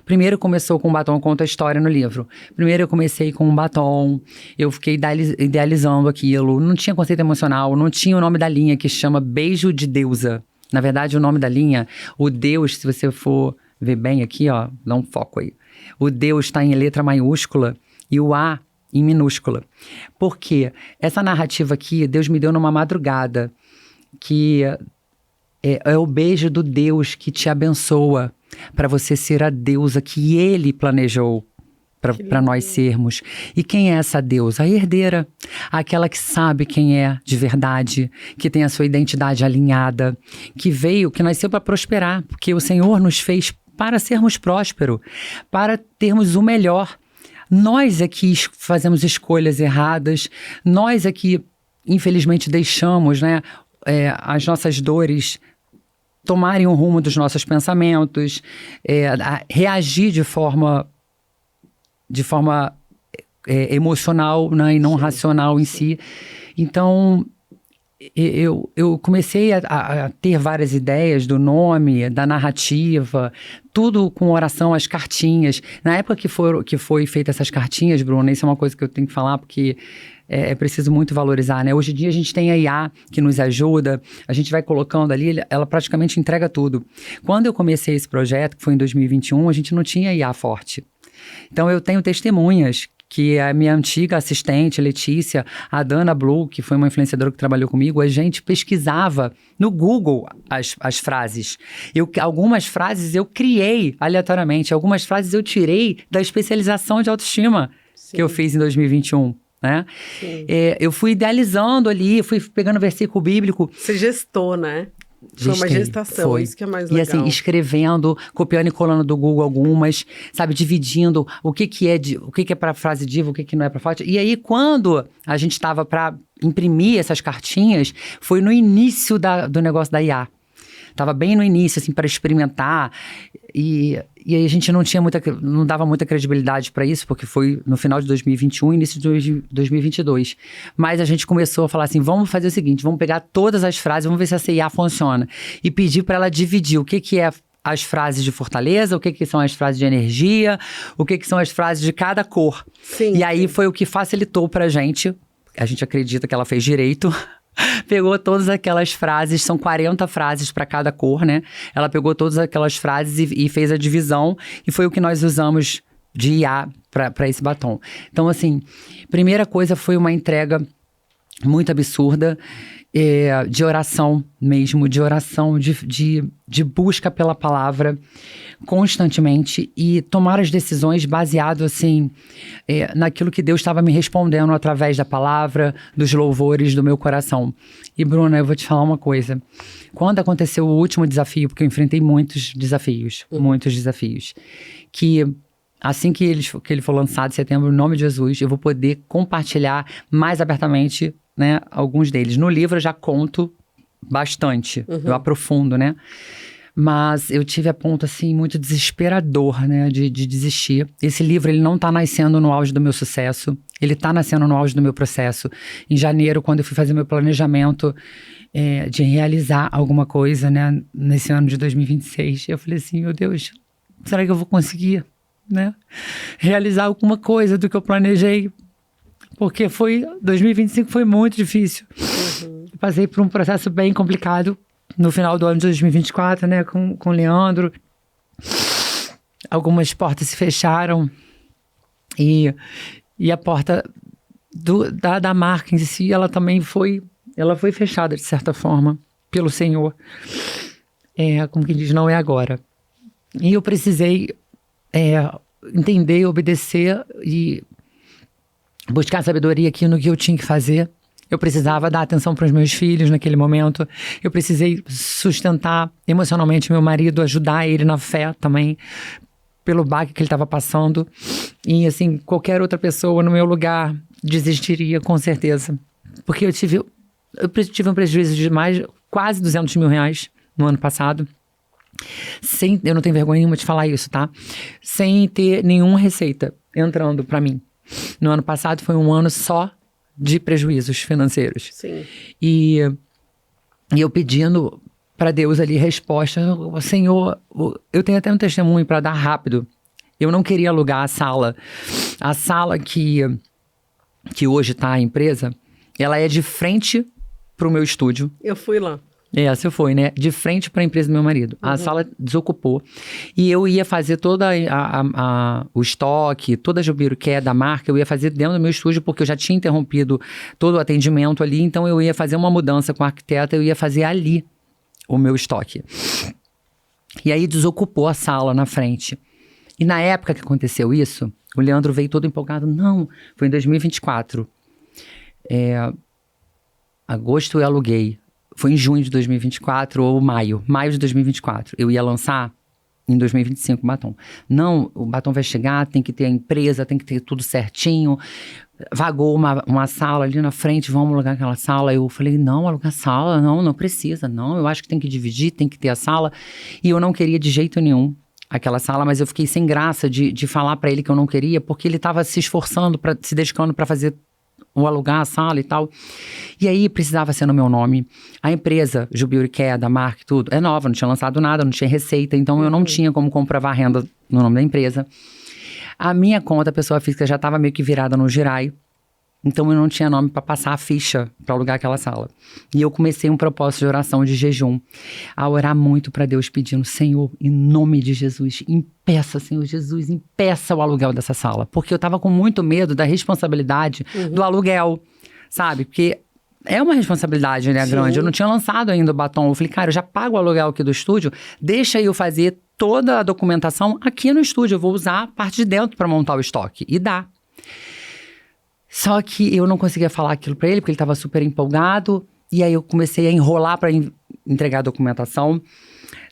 Speaker 2: primeiro começou com um batom, conta a história no livro. Primeiro eu comecei com um batom, eu fiquei idealizando aquilo, não tinha conceito emocional, não tinha o nome da linha que chama Beijo de Deusa. Na verdade, o nome da linha, o Deus, se você for ver bem aqui, ó, dá um foco aí. O Deus está em letra maiúscula e o A em minúscula. Porque essa narrativa aqui, Deus me deu numa madrugada, que é o beijo do Deus que te abençoa para você ser a deusa que Ele planejou para nós sermos. E quem é essa deusa? A herdeira, aquela que sabe quem é de verdade, que tem a sua identidade alinhada, que nasceu para prosperar, porque o Senhor nos fez para sermos prósperos, para termos o melhor. Nós aqui fazemos escolhas erradas, nós aqui, infelizmente, deixamos, né, as nossas dores tomarem o rumo dos nossos pensamentos, reagir de forma emocional, né, e não racional em si. Então, eu comecei a ter várias ideias do nome, da narrativa, tudo com oração, as cartinhas. Na época que foi feita essas cartinhas, Bruna, isso é uma coisa que eu tenho que falar, porque é preciso muito valorizar, né? Hoje em dia a gente tem a IA que nos ajuda, a gente vai colocando ali, ela praticamente entrega tudo. Quando eu comecei esse projeto, que foi em 2021, a gente não tinha IA forte. Então eu tenho testemunhas que a minha antiga assistente, Letícia, a Dana Blue, que foi uma influenciadora que trabalhou comigo, a gente pesquisava no Google as frases. Algumas frases eu criei aleatoriamente, algumas frases eu tirei da especialização de autoestima que eu fiz em 2021. Né? Eu fui idealizando ali, fui pegando versículo bíblico.
Speaker 1: Você gestou, né? Foi uma gestação, isso que é mais legal.
Speaker 2: E assim, escrevendo, copiando e colando do Google algumas, sabe, dividindo o que é para frase diva, o que não é para foto. E aí, quando a gente estava para imprimir essas cartinhas, foi no início do negócio da IA. Tava bem no início, assim, para experimentar. E aí a gente não dava muita credibilidade para isso, porque foi no final de 2021 e início de 2022. Mas a gente começou a falar assim, vamos fazer o seguinte, vamos pegar todas as frases, vamos ver se essa IA funciona. E pedir para ela dividir o que é as frases de fortaleza, o que são as frases de energia, o que são as frases de cada cor.
Speaker 1: Sim,
Speaker 2: e aí foi o que facilitou pra gente, a gente acredita que ela fez direito, pegou todas aquelas frases, são 40 frases para cada cor, né? Ela pegou todas aquelas frases e fez a divisão, e foi o que nós usamos de IA para esse batom. Então, assim, primeira coisa foi uma entrega muito absurda, de oração mesmo, de oração, de busca pela palavra constantemente e tomar as decisões baseado, assim, naquilo que Deus estava me respondendo através da palavra, dos louvores do meu coração. E, Bruna, eu vou te falar uma coisa. Quando aconteceu o último desafio, porque eu enfrentei muitos desafios, que assim que ele for lançado em setembro, em nome de Jesus, eu vou poder compartilhar mais abertamente, né, alguns deles. No livro eu já conto bastante, eu aprofundo, né? Mas eu tive a ponto, assim, muito desesperador, né, de desistir. Esse livro, ele não tá nascendo no auge do meu sucesso, ele tá nascendo no auge do meu processo. Em janeiro, quando eu fui fazer meu planejamento de realizar alguma coisa, né, nesse ano de 2026, eu falei assim, meu Deus, será que eu vou conseguir, né, realizar alguma coisa do que eu planejei? Porque 2025 foi muito difícil. Passei por um processo bem complicado no final do ano de 2024, né, com o Leandro. Algumas portas se fecharam e a porta da marca em si, ela também foi fechada, de certa forma, pelo Senhor. Como quem diz, não é agora. E eu precisei entender, obedecer e buscar sabedoria aqui no que eu tinha que fazer. Eu precisava dar atenção para os meus filhos naquele momento. Eu precisei sustentar emocionalmente meu marido, ajudar ele na fé também, pelo baque que ele estava passando. E, assim, qualquer outra pessoa no meu lugar desistiria, com certeza. Porque eu tive um prejuízo de quase R$200 mil no ano passado. Eu não tenho vergonha nenhuma de falar isso, tá? Sem ter nenhuma receita entrando para mim. No ano passado foi um ano só de prejuízos financeiros.
Speaker 1: Sim.
Speaker 2: E eu pedindo para Deus ali resposta. Senhor, eu tenho até um testemunho para dar rápido. Eu não queria alugar a sala. A sala que hoje está a empresa, ela é de frente para o meu estúdio.
Speaker 1: Eu fui lá.
Speaker 2: Você foi, né? De frente para a empresa do meu marido. A sala desocupou. E eu ia fazer todo o estoque, toda a jubiruqué da marca, eu ia fazer dentro do meu estúdio, porque eu já tinha interrompido todo o atendimento ali. Então, eu ia fazer uma mudança com a arquiteta, eu ia fazer ali o meu estoque. E aí, desocupou a sala na frente. E na época que aconteceu isso, o Leandro veio todo empolgado. Não, foi em 2024. Agosto eu aluguei. Foi em junho de 2024 ou maio de 2024. Eu ia lançar em 2025 o batom. Não, o batom vai chegar, tem que ter a empresa, tem que ter tudo certinho. Vagou uma sala ali na frente, vamos alugar aquela sala. Eu falei, não, alugar sala, não precisa, não. Eu acho que tem que dividir, tem que ter a sala. E eu não queria de jeito nenhum aquela sala, mas eu fiquei sem graça de falar pra ele que eu não queria, porque ele tava se esforçando, se dedicando pra fazer ou alugar a sala e tal. E aí precisava ser no meu nome. A empresa Jubiruqué, da marca e tudo, é nova, não tinha lançado nada, não tinha receita, então eu não tinha como comprovar renda no nome da empresa. A minha conta, pessoa física, já estava meio que virada no Girai, então eu não tinha nome para passar a ficha para alugar aquela sala. E eu comecei um propósito de oração, de jejum, a orar muito para Deus, pedindo, Senhor, em nome de Jesus, impeça, Senhor Jesus, impeça o aluguel dessa sala. Porque eu estava com muito medo da responsabilidade do aluguel, sabe? Porque é uma responsabilidade, né, grande. Eu não tinha lançado ainda o batom. Eu falei, cara, eu já pago o aluguel aqui do estúdio, deixa eu fazer toda a documentação aqui no estúdio. Eu vou usar a parte de dentro para montar o estoque. E dá. Só que eu não conseguia falar aquilo pra ele, porque ele tava super empolgado. E aí eu comecei a enrolar pra entregar a documentação.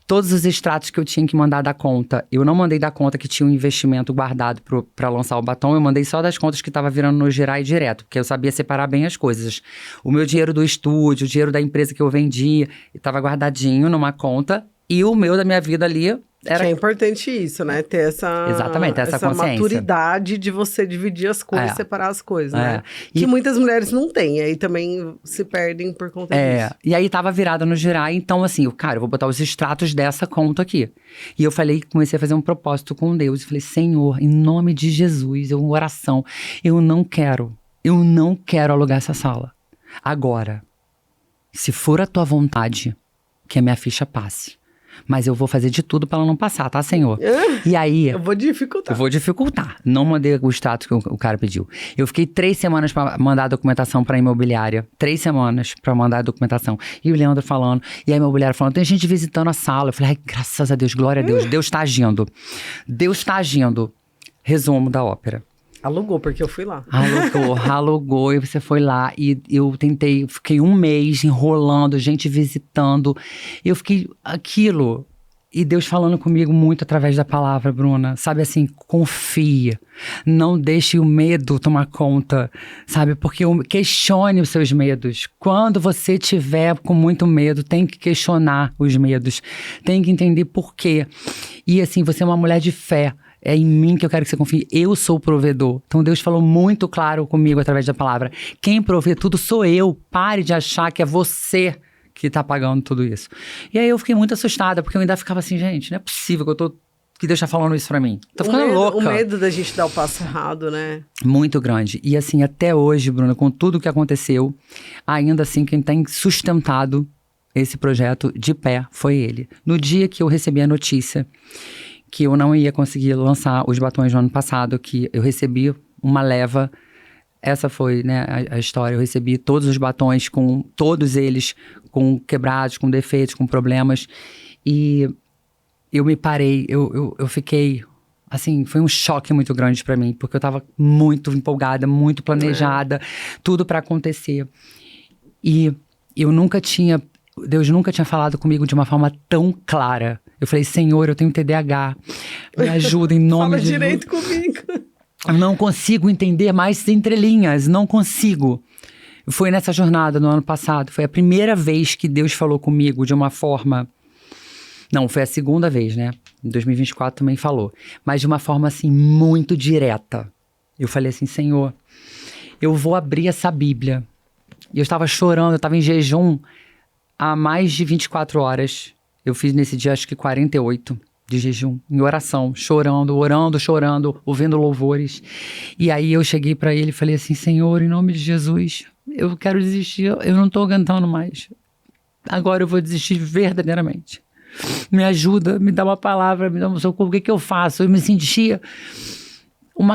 Speaker 2: Todos os extratos que eu tinha que mandar da conta, eu não mandei da conta que tinha um investimento guardado pra lançar o batom. Eu mandei só das contas que tava virando no Girai direto, porque eu sabia separar bem as coisas. O meu dinheiro do estúdio, o dinheiro da empresa que eu vendia, tava guardadinho numa conta. E o meu da minha vida ali era...
Speaker 1: Que é importante isso, né? Ter
Speaker 2: Exatamente, essa consciência.
Speaker 1: Maturidade de você dividir as coisas, separar as coisas, né?
Speaker 2: E
Speaker 1: que muitas mulheres não têm, aí também se perdem por conta disso.
Speaker 2: E aí tava virada no Girai, então assim, eu vou botar os extratos dessa conta aqui. E eu comecei a fazer um propósito com Deus, e falei, Senhor, em nome de Jesus, uma oração, eu não quero alugar essa sala. Agora, se for a tua vontade, que a minha ficha passe. mas eu vou fazer de tudo pra ela não passar, tá, Senhor? E aí...
Speaker 1: Eu vou dificultar.
Speaker 2: Eu vou dificultar. Não mandei o status que o cara pediu. Eu fiquei 3 semanas pra mandar a documentação pra imobiliária. 3 semanas pra mandar a documentação. E o Leandro falando, e a imobiliária falando, tem gente visitando a sala. Eu falei, ai, graças a Deus, glória a Deus. Deus tá agindo. Deus tá agindo. Resumo da ópera.
Speaker 1: Alugou, porque eu fui lá.
Speaker 2: Alugou, e você foi lá. E eu fiquei 1 mês enrolando, gente visitando. Eu fiquei aquilo. E Deus falando comigo muito através da palavra, Bruna. Sabe assim, confia. Não deixe o medo tomar conta, sabe? Porque questione os seus medos. Quando você tiver com muito medo, tem que questionar os medos. Tem que entender por quê. E assim, você é uma mulher de fé. É em mim que eu quero que você confie. Eu sou o provedor. Então Deus falou muito claro comigo através da palavra. Quem provê tudo sou eu. Pare de achar que é você que tá pagando tudo isso. E aí eu fiquei muito assustada, porque eu ainda ficava assim, gente, não é possível que Deus tá falando isso pra mim. Tô ficando louca.
Speaker 1: O medo da gente dar o passo errado, né?
Speaker 2: Muito grande. E assim, até hoje, Bruna, com tudo que aconteceu, ainda assim, quem tem sustentado esse projeto de pé foi ele. No dia que eu recebi a notícia que eu não ia conseguir lançar os batons no ano passado, que eu recebi uma leva. Essa foi, né, a história. Eu recebi todos os batons, com todos eles com quebrados, com defeitos, com problemas. E eu me parei, eu fiquei... Assim, foi um choque muito grande pra mim, porque eu tava muito empolgada, muito planejada, tudo pra acontecer. E Deus nunca tinha falado comigo de uma forma tão clara. Eu falei, Senhor, eu tenho TDAH, me ajuda em nome de Jesus.
Speaker 1: Fala direito comigo.
Speaker 2: Eu não consigo entender mais entrelinhas, não consigo. Foi nessa jornada no ano passado, foi a primeira vez que Deus falou comigo de uma forma... Não, foi a segunda vez, né? Em 2024 também falou. Mas de uma forma, assim, muito direta. Eu falei assim, Senhor, eu vou abrir essa Bíblia. E eu estava chorando, eu estava em jejum há mais de 24 horas. Eu fiz nesse dia, acho que 48 de jejum, em oração, chorando, orando, chorando, ouvindo louvores. E aí eu cheguei para ele e falei assim, Senhor, em nome de Jesus, eu quero desistir, eu não tô aguentando mais. Agora eu vou desistir verdadeiramente. Me ajuda, me dá uma palavra, me dá um socorro, o que eu faço? Eu me sentia...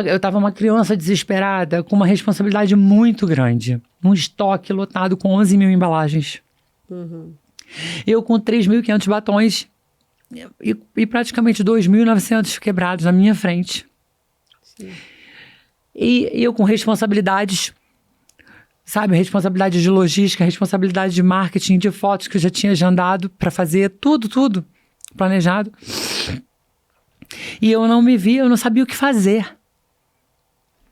Speaker 2: eu estava uma criança desesperada, com uma responsabilidade muito grande. Um estoque lotado com 11 mil embalagens. Uhum. Eu com 3.500 batons e praticamente 2.900 quebrados na minha frente. Sim. E eu com responsabilidades, sabe? Responsabilidade de logística, responsabilidade de marketing, de fotos que eu já tinha agendado para fazer, tudo planejado. E eu não me via, eu não sabia o que fazer.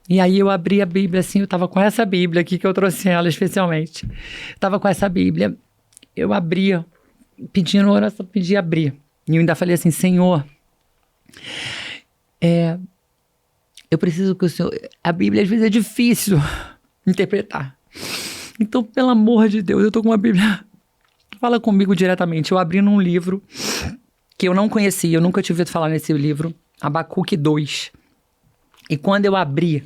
Speaker 2: E aí eu abri a Bíblia assim, eu tava com essa Bíblia aqui, que eu trouxe ela especialmente. Tava com essa Bíblia, eu abria, pedindo oração, pedi abrir. E eu ainda falei assim, Senhor, eu preciso que o Senhor... A Bíblia às vezes é difícil interpretar. Então, pelo amor de Deus, eu tô com uma Bíblia... Fala comigo diretamente. Eu abri num livro que eu não conhecia, eu nunca tinha ouvido falar nesse livro, Abacuque 2. E quando eu abri,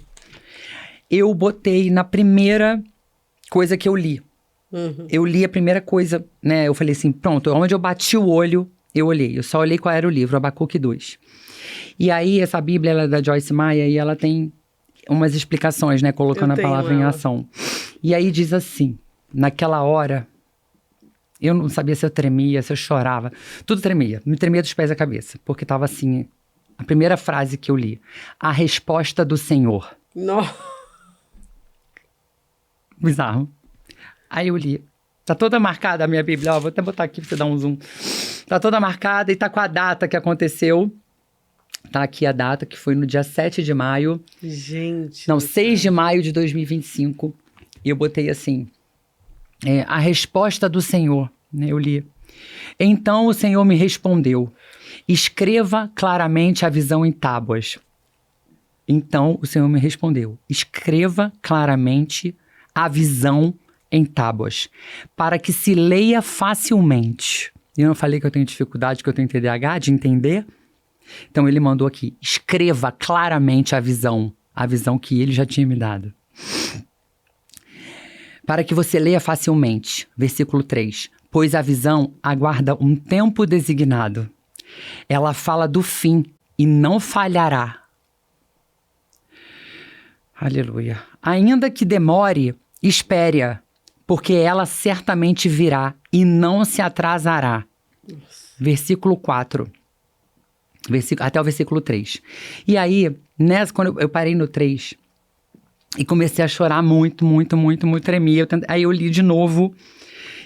Speaker 2: eu botei na primeira coisa que eu li. Uhum. Eu li a primeira coisa, né? Eu falei assim, pronto, onde eu bati o olho, eu olhei. Eu só olhei qual era o livro, Abacuque 2. E aí, essa Bíblia, ela é da Joyce Meyer, e ela tem umas explicações, né? Colocando a palavra em ação. E aí diz assim, naquela hora, eu não sabia se eu tremia, se eu chorava. Tudo tremia. Me tremia dos pés à cabeça. Porque tava assim, a primeira frase que eu li. A resposta do Senhor.
Speaker 1: Não.
Speaker 2: Bizarro. Aí eu li. Tá toda marcada a minha Bíblia. Ó, vou até botar aqui pra você dar um zoom. Tá toda marcada e tá com a data que aconteceu. Tá aqui a data, que foi no dia 7 de maio.
Speaker 1: Gente.
Speaker 2: Não, 6 de maio de 2025. E eu botei assim, a resposta do Senhor, né? Eu li. Então o Senhor me respondeu, escreva claramente a visão em tábuas. Então o Senhor me respondeu, escreva claramente a visão em tábuas, para que se leia facilmente. Eu não falei que eu tenho dificuldade, que eu tenho TDAH, de entender? Então ele mandou aqui, escreva claramente a visão que ele já tinha me dado. Para que você leia facilmente. Versículo 3. pois a visão aguarda um tempo designado. Ela fala do fim e não falhará. Aleluia. Ainda que demore, espere-a, porque ela certamente virá e não se atrasará. Versículo 4. Até o versículo 3. E aí, quando eu parei no 3 e comecei a chorar muito, tremia. Aí eu li de novo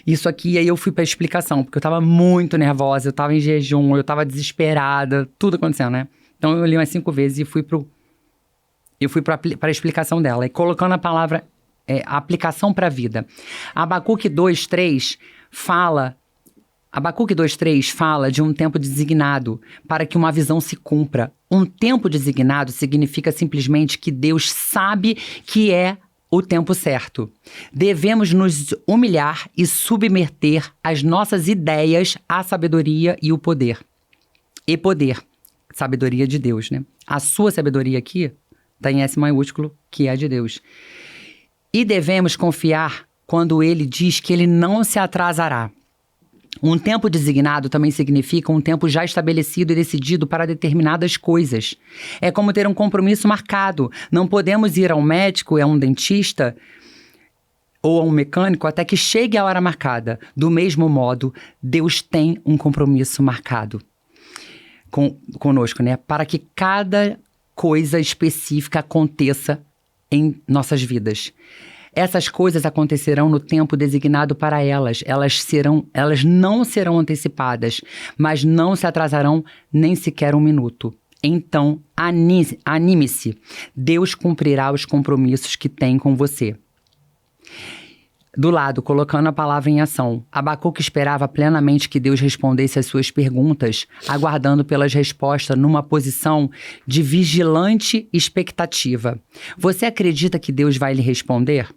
Speaker 2: isso aqui, e aí eu fui pra explicação, porque eu tava muito nervosa, eu tava em jejum, eu tava desesperada, tudo acontecendo, né? Então eu li umas 5 vezes e fui pra explicação dela. E colocando a palavra aplicação pra vida. Abacuque 2:3 fala de um tempo designado para que uma visão se cumpra. Um tempo designado significa simplesmente que Deus sabe que é o tempo certo. Devemos nos humilhar e submeter as nossas ideias à sabedoria e o poder. Sabedoria de Deus, né? A sua sabedoria aqui está em S maiúsculo, que é de Deus. E devemos confiar quando ele diz que ele não se atrasará. Um tempo designado também significa um tempo já estabelecido e decidido para determinadas coisas. É como ter um compromisso marcado. Não podemos ir ao médico, a um dentista ou a um mecânico até que chegue a hora marcada. Do mesmo modo, Deus tem um compromisso marcado conosco, né? Para que cada coisa específica aconteça em nossas vidas. Essas coisas acontecerão no tempo designado para elas. Elas não serão antecipadas, mas não se atrasarão nem sequer um minuto. Então, anime-se. Deus cumprirá os compromissos que tem com você. Do lado, colocando a palavra em ação, Abacuque esperava plenamente que Deus respondesse às suas perguntas, aguardando pelas respostas numa posição de vigilante expectativa. Você acredita que Deus vai lhe responder?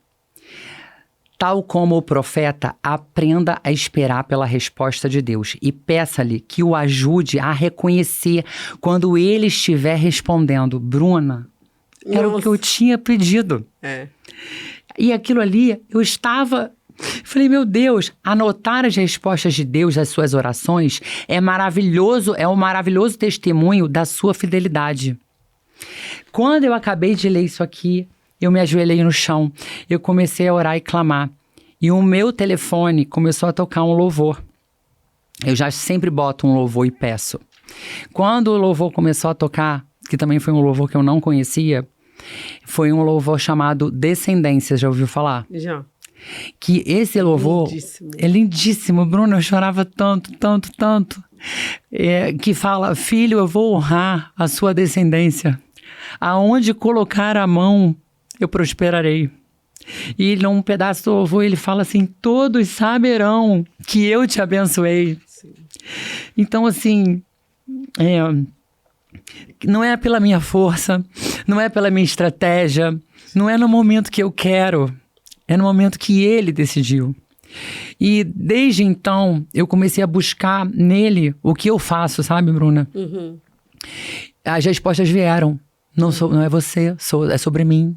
Speaker 2: Tal como o profeta, aprenda a esperar pela resposta de Deus e peça-lhe que o ajude a reconhecer quando ele estiver respondendo. Bruna, era o que eu tinha pedido. E aquilo ali, falei, meu Deus, anotar as respostas de Deus às suas orações é maravilhoso, é um maravilhoso testemunho da sua fidelidade. Quando eu acabei de ler isso aqui, eu me ajoelhei no chão, eu comecei a orar e clamar. E o meu telefone começou a tocar um louvor. Eu já sempre boto um louvor e peço. Quando o louvor começou a tocar, que também foi um louvor que eu não conhecia, foi um louvor chamado Descendências, já ouviu falar?
Speaker 1: Já.
Speaker 2: Que esse louvor é lindíssimo. Bruno, eu chorava tanto. Que fala, filho, eu vou honrar a sua descendência. Aonde colocar a mão, eu prosperarei. E num pedaço do louvor ele fala assim, todos saberão que eu te abençoei. Sim. Então assim, não é pela minha força, não é pela minha estratégia, não é no momento que eu quero, é no momento que ele decidiu. E desde então eu comecei a buscar nele o que eu faço, sabe, Bruna? Uhum. As respostas vieram. Não é você, é sobre mim.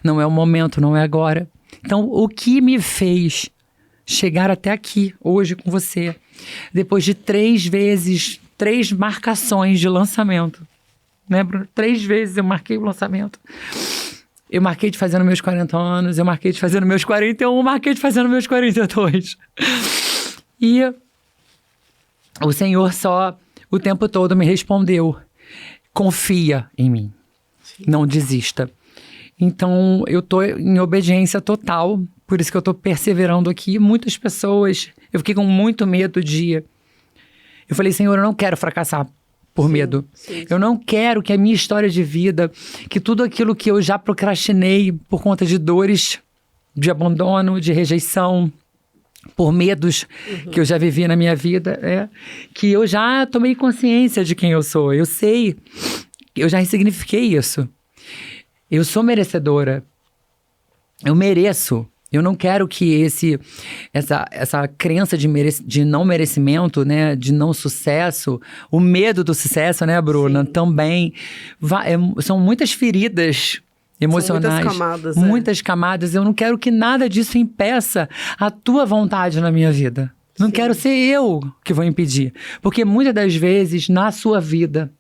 Speaker 2: Não é o momento, não é agora. Então, o que me fez chegar até aqui, hoje com você, depois de 3 marcações de lançamento, né, Bruno? 3 vezes eu marquei o lançamento. Eu marquei de fazer nos meus 40 anos, eu marquei de fazer nos meus 41, marquei de fazer nos meus 42. E o Senhor só o tempo todo me respondeu, confia em mim. Não desista. Então, eu tô em obediência total, por isso que eu tô perseverando aqui. Muitas pessoas, eu fiquei com muito medo eu falei, Senhor, eu não quero fracassar por medo. Sim. Eu não quero que a minha história de vida, que tudo aquilo que eu já procrastinei por conta de dores, de abandono, de rejeição, por medos que eu já vivi na minha vida, que eu já tomei consciência de quem eu sou. Eu sei, eu já ressignifiquei isso. Eu sou merecedora. Eu mereço. Eu não quero que essa crença de não merecimento, né, de não sucesso, o medo do sucesso, né, Bruna, sim, também, são muitas feridas emocionais. São muitas camadas. Muitas camadas. Eu não quero que nada disso impeça a tua vontade na minha vida. Não
Speaker 1: Sim.
Speaker 2: quero ser eu que vou impedir. Porque muitas das vezes, na sua vida,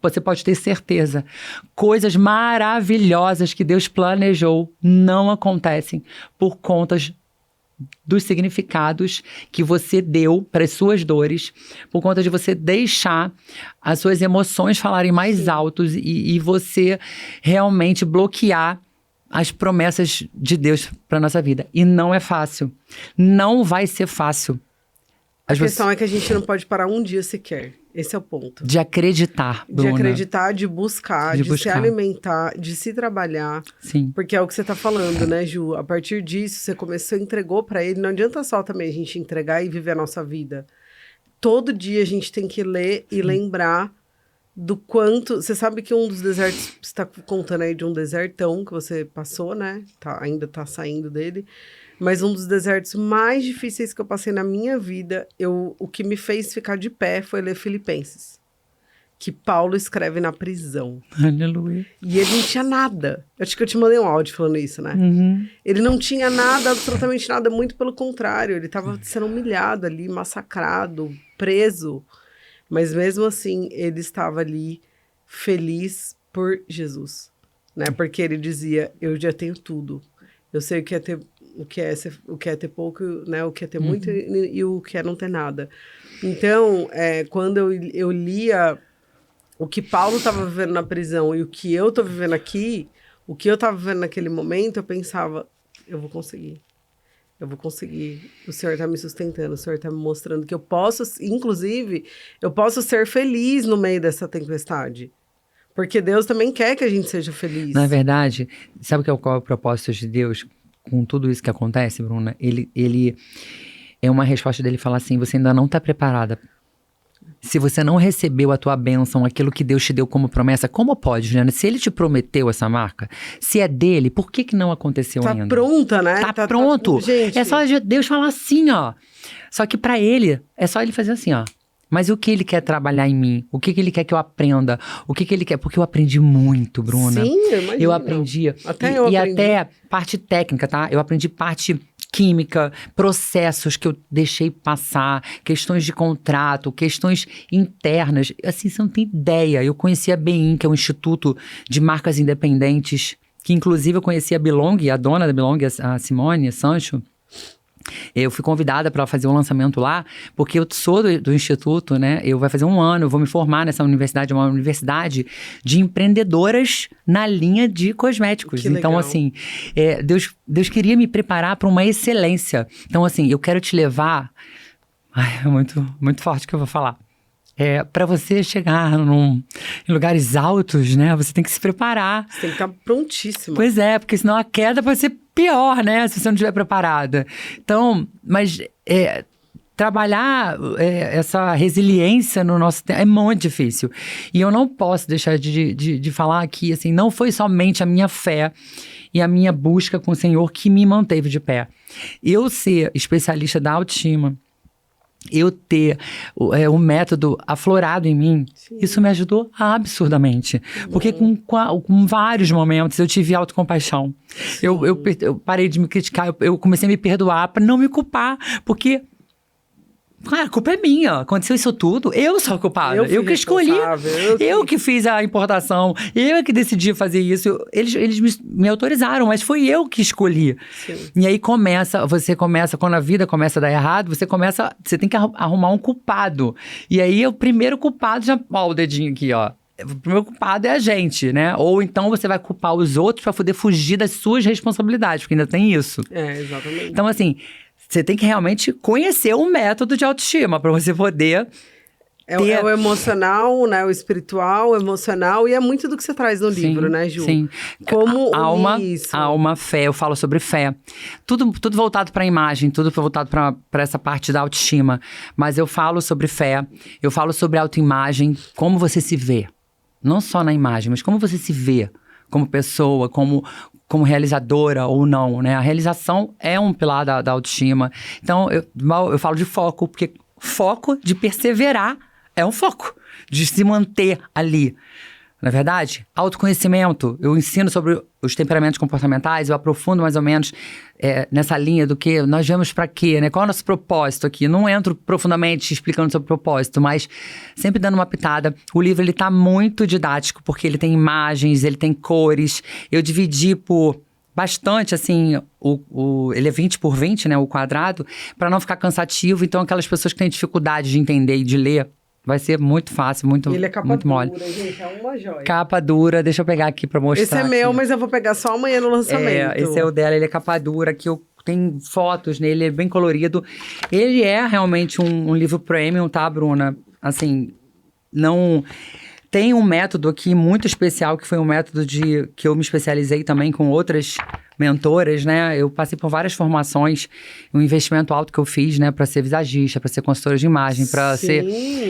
Speaker 2: você pode ter certeza, coisas maravilhosas que Deus planejou não acontecem por conta dos significados que você deu para as suas dores, por conta de você deixar as suas emoções falarem mais altos e você realmente bloquear as promessas de Deus para nossa vida. E não é fácil. Não vai ser fácil.
Speaker 1: A questão é que a gente não pode parar um dia sequer. Esse é o ponto.
Speaker 2: De acreditar, Bruna.
Speaker 1: De acreditar, de buscar, de se alimentar, de se trabalhar.
Speaker 2: Sim.
Speaker 1: Porque é o que você tá falando, né, Ju? A partir disso, você começou, entregou pra ele. Não adianta só também a gente entregar e viver a nossa vida. Todo dia a gente tem que ler e lembrar do quanto... Você sabe que um dos desertos... Você tá contando aí de um desertão que você passou, né? Ainda tá saindo dele. Mas um dos desertos mais difíceis que eu passei na minha vida, o que me fez ficar de pé foi ler Filipenses. Que Paulo escreve na prisão.
Speaker 2: Aleluia.
Speaker 1: E ele não tinha nada. Eu acho que eu te mandei um áudio falando isso, né?
Speaker 2: Uhum.
Speaker 1: Ele não tinha nada, absolutamente nada, muito pelo contrário. Ele estava sendo humilhado ali, massacrado, preso. Mas mesmo assim, ele estava ali feliz por Jesus. Né? Porque ele dizia, eu já tenho tudo. Eu sei o que é ter... O que é ter pouco, né? O que é ter muito e o que é não ter nada. Então, quando eu lia o que Paulo estava vivendo na prisão e o que eu estou vivendo aqui, o que eu estava vivendo naquele momento, eu pensava, eu vou conseguir. Eu vou conseguir. O Senhor está me sustentando, o Senhor está me mostrando que eu posso, inclusive, eu posso ser feliz no meio dessa tempestade. Porque Deus também quer que a gente seja feliz.
Speaker 2: Na verdade, sabe qual é o propósito de Deus? Com tudo isso que acontece, Bruna, ele é uma resposta dele falar assim, você ainda não está preparada. Se você não recebeu a tua bênção, aquilo que Deus te deu como promessa, como pode, Juliana? Se ele te prometeu essa marca, se é dele, por que não aconteceu ainda?
Speaker 1: Tá pronta, né?
Speaker 2: Tá pronto.
Speaker 1: Gente.
Speaker 2: É só Deus falar assim, ó. Só que pra ele, é só ele fazer assim, ó. Mas o que ele quer trabalhar em mim? O que ele quer que eu aprenda? O que ele quer? Porque eu aprendi muito, Bruna.
Speaker 1: Sim, eu imagino.
Speaker 2: Eu aprendi.
Speaker 1: Até eu aprendi.
Speaker 2: Até parte técnica, tá? Eu aprendi parte química, processos que eu deixei passar, questões de contrato, questões internas. Assim, você não tem ideia. Eu conheci a BIM, que é um instituto de marcas independentes, que inclusive eu conheci a Belong, a dona da Belong, a Simone Sancho. Eu fui convidada para fazer um lançamento lá, porque eu sou do instituto, né? Eu vai fazer um ano, eu vou me formar nessa universidade, uma universidade de empreendedoras na linha de cosméticos.
Speaker 1: Que
Speaker 2: então,
Speaker 1: legal.
Speaker 2: assim, Deus queria me preparar para uma excelência. Então, assim, eu quero te levar... Ai, é muito, muito forte o que eu vou falar. Para você chegar em lugares altos, né? Você tem que se preparar.
Speaker 1: Você tem que estar prontíssima.
Speaker 2: Pois é, porque senão a queda pode ser pior, né? Se você não estiver preparada. Então, mas trabalhar essa resiliência no nosso tempo é muito difícil. E eu não posso deixar de falar aqui, assim, não foi somente a minha fé e a minha busca com o Senhor que me manteve de pé. Eu ser especialista da autoestima, eu ter o método aflorado em mim, sim, isso me ajudou absurdamente. Porque com vários momentos eu tive autocompaixão. Eu parei de me criticar, eu comecei a me perdoar para não me culpar, porque... Cara, a culpa é minha. Aconteceu isso tudo. Eu sou a culpada. Eu que escolhi. Eu que fiz a importação. Eu que decidi fazer isso. Eles me autorizaram, mas foi eu que escolhi. Sim. E aí quando a vida começa a dar errado, você tem que arrumar um culpado. E aí o primeiro culpado já... Ó, o dedinho aqui, ó. O primeiro culpado é a gente, né? Ou então você vai culpar os outros para poder fugir das suas responsabilidades, porque ainda tem isso.
Speaker 1: Exatamente.
Speaker 2: Então, assim... Você tem que realmente conhecer o método de autoestima para você poder...
Speaker 1: É o emocional, né? O espiritual, o emocional. E é muito do que você traz no livro, né, Ju?
Speaker 2: Sim.
Speaker 1: Como
Speaker 2: alma, fé. Eu falo sobre fé. Tudo voltado para a imagem, tudo voltado para essa parte da autoestima. Mas eu falo sobre fé, eu falo sobre autoimagem, como você se vê. Não só na imagem, mas como você se vê como pessoa, como realizadora ou não, né? A realização é um pilar da autoestima. Então, eu falo de foco, porque foco de perseverar é um foco, de se manter ali. na verdade, autoconhecimento. Eu ensino sobre os temperamentos comportamentais, eu aprofundo mais ou menos nessa linha do que nós vemos para quê, né? Qual é o nosso propósito aqui? Não entro profundamente explicando sobre o propósito, mas sempre dando uma pitada. O livro, ele tá muito didático, porque ele tem imagens, ele tem cores. Eu dividi por bastante, assim, ele é 20 por 20, né, o quadrado, para não ficar cansativo. Então, aquelas pessoas que têm dificuldade de entender e de ler, vai ser muito fácil, muito mole.
Speaker 1: Ele é capa dura, gente, é uma joia.
Speaker 2: Capa dura, deixa eu pegar aqui pra mostrar.
Speaker 1: Esse é meu,
Speaker 2: aqui.
Speaker 1: Mas eu vou pegar só amanhã no lançamento.
Speaker 2: Esse é o dela, ele é capa dura, que eu tenho fotos nele, ele é bem colorido. Ele é realmente um livro premium, tá, Bruna? Assim, não... Tem um método aqui muito especial, que foi um método que eu me especializei também com outras mentoras, né? Eu passei por várias formações, um investimento alto que eu fiz, né? Para ser visagista, para ser consultora de imagem, para ser...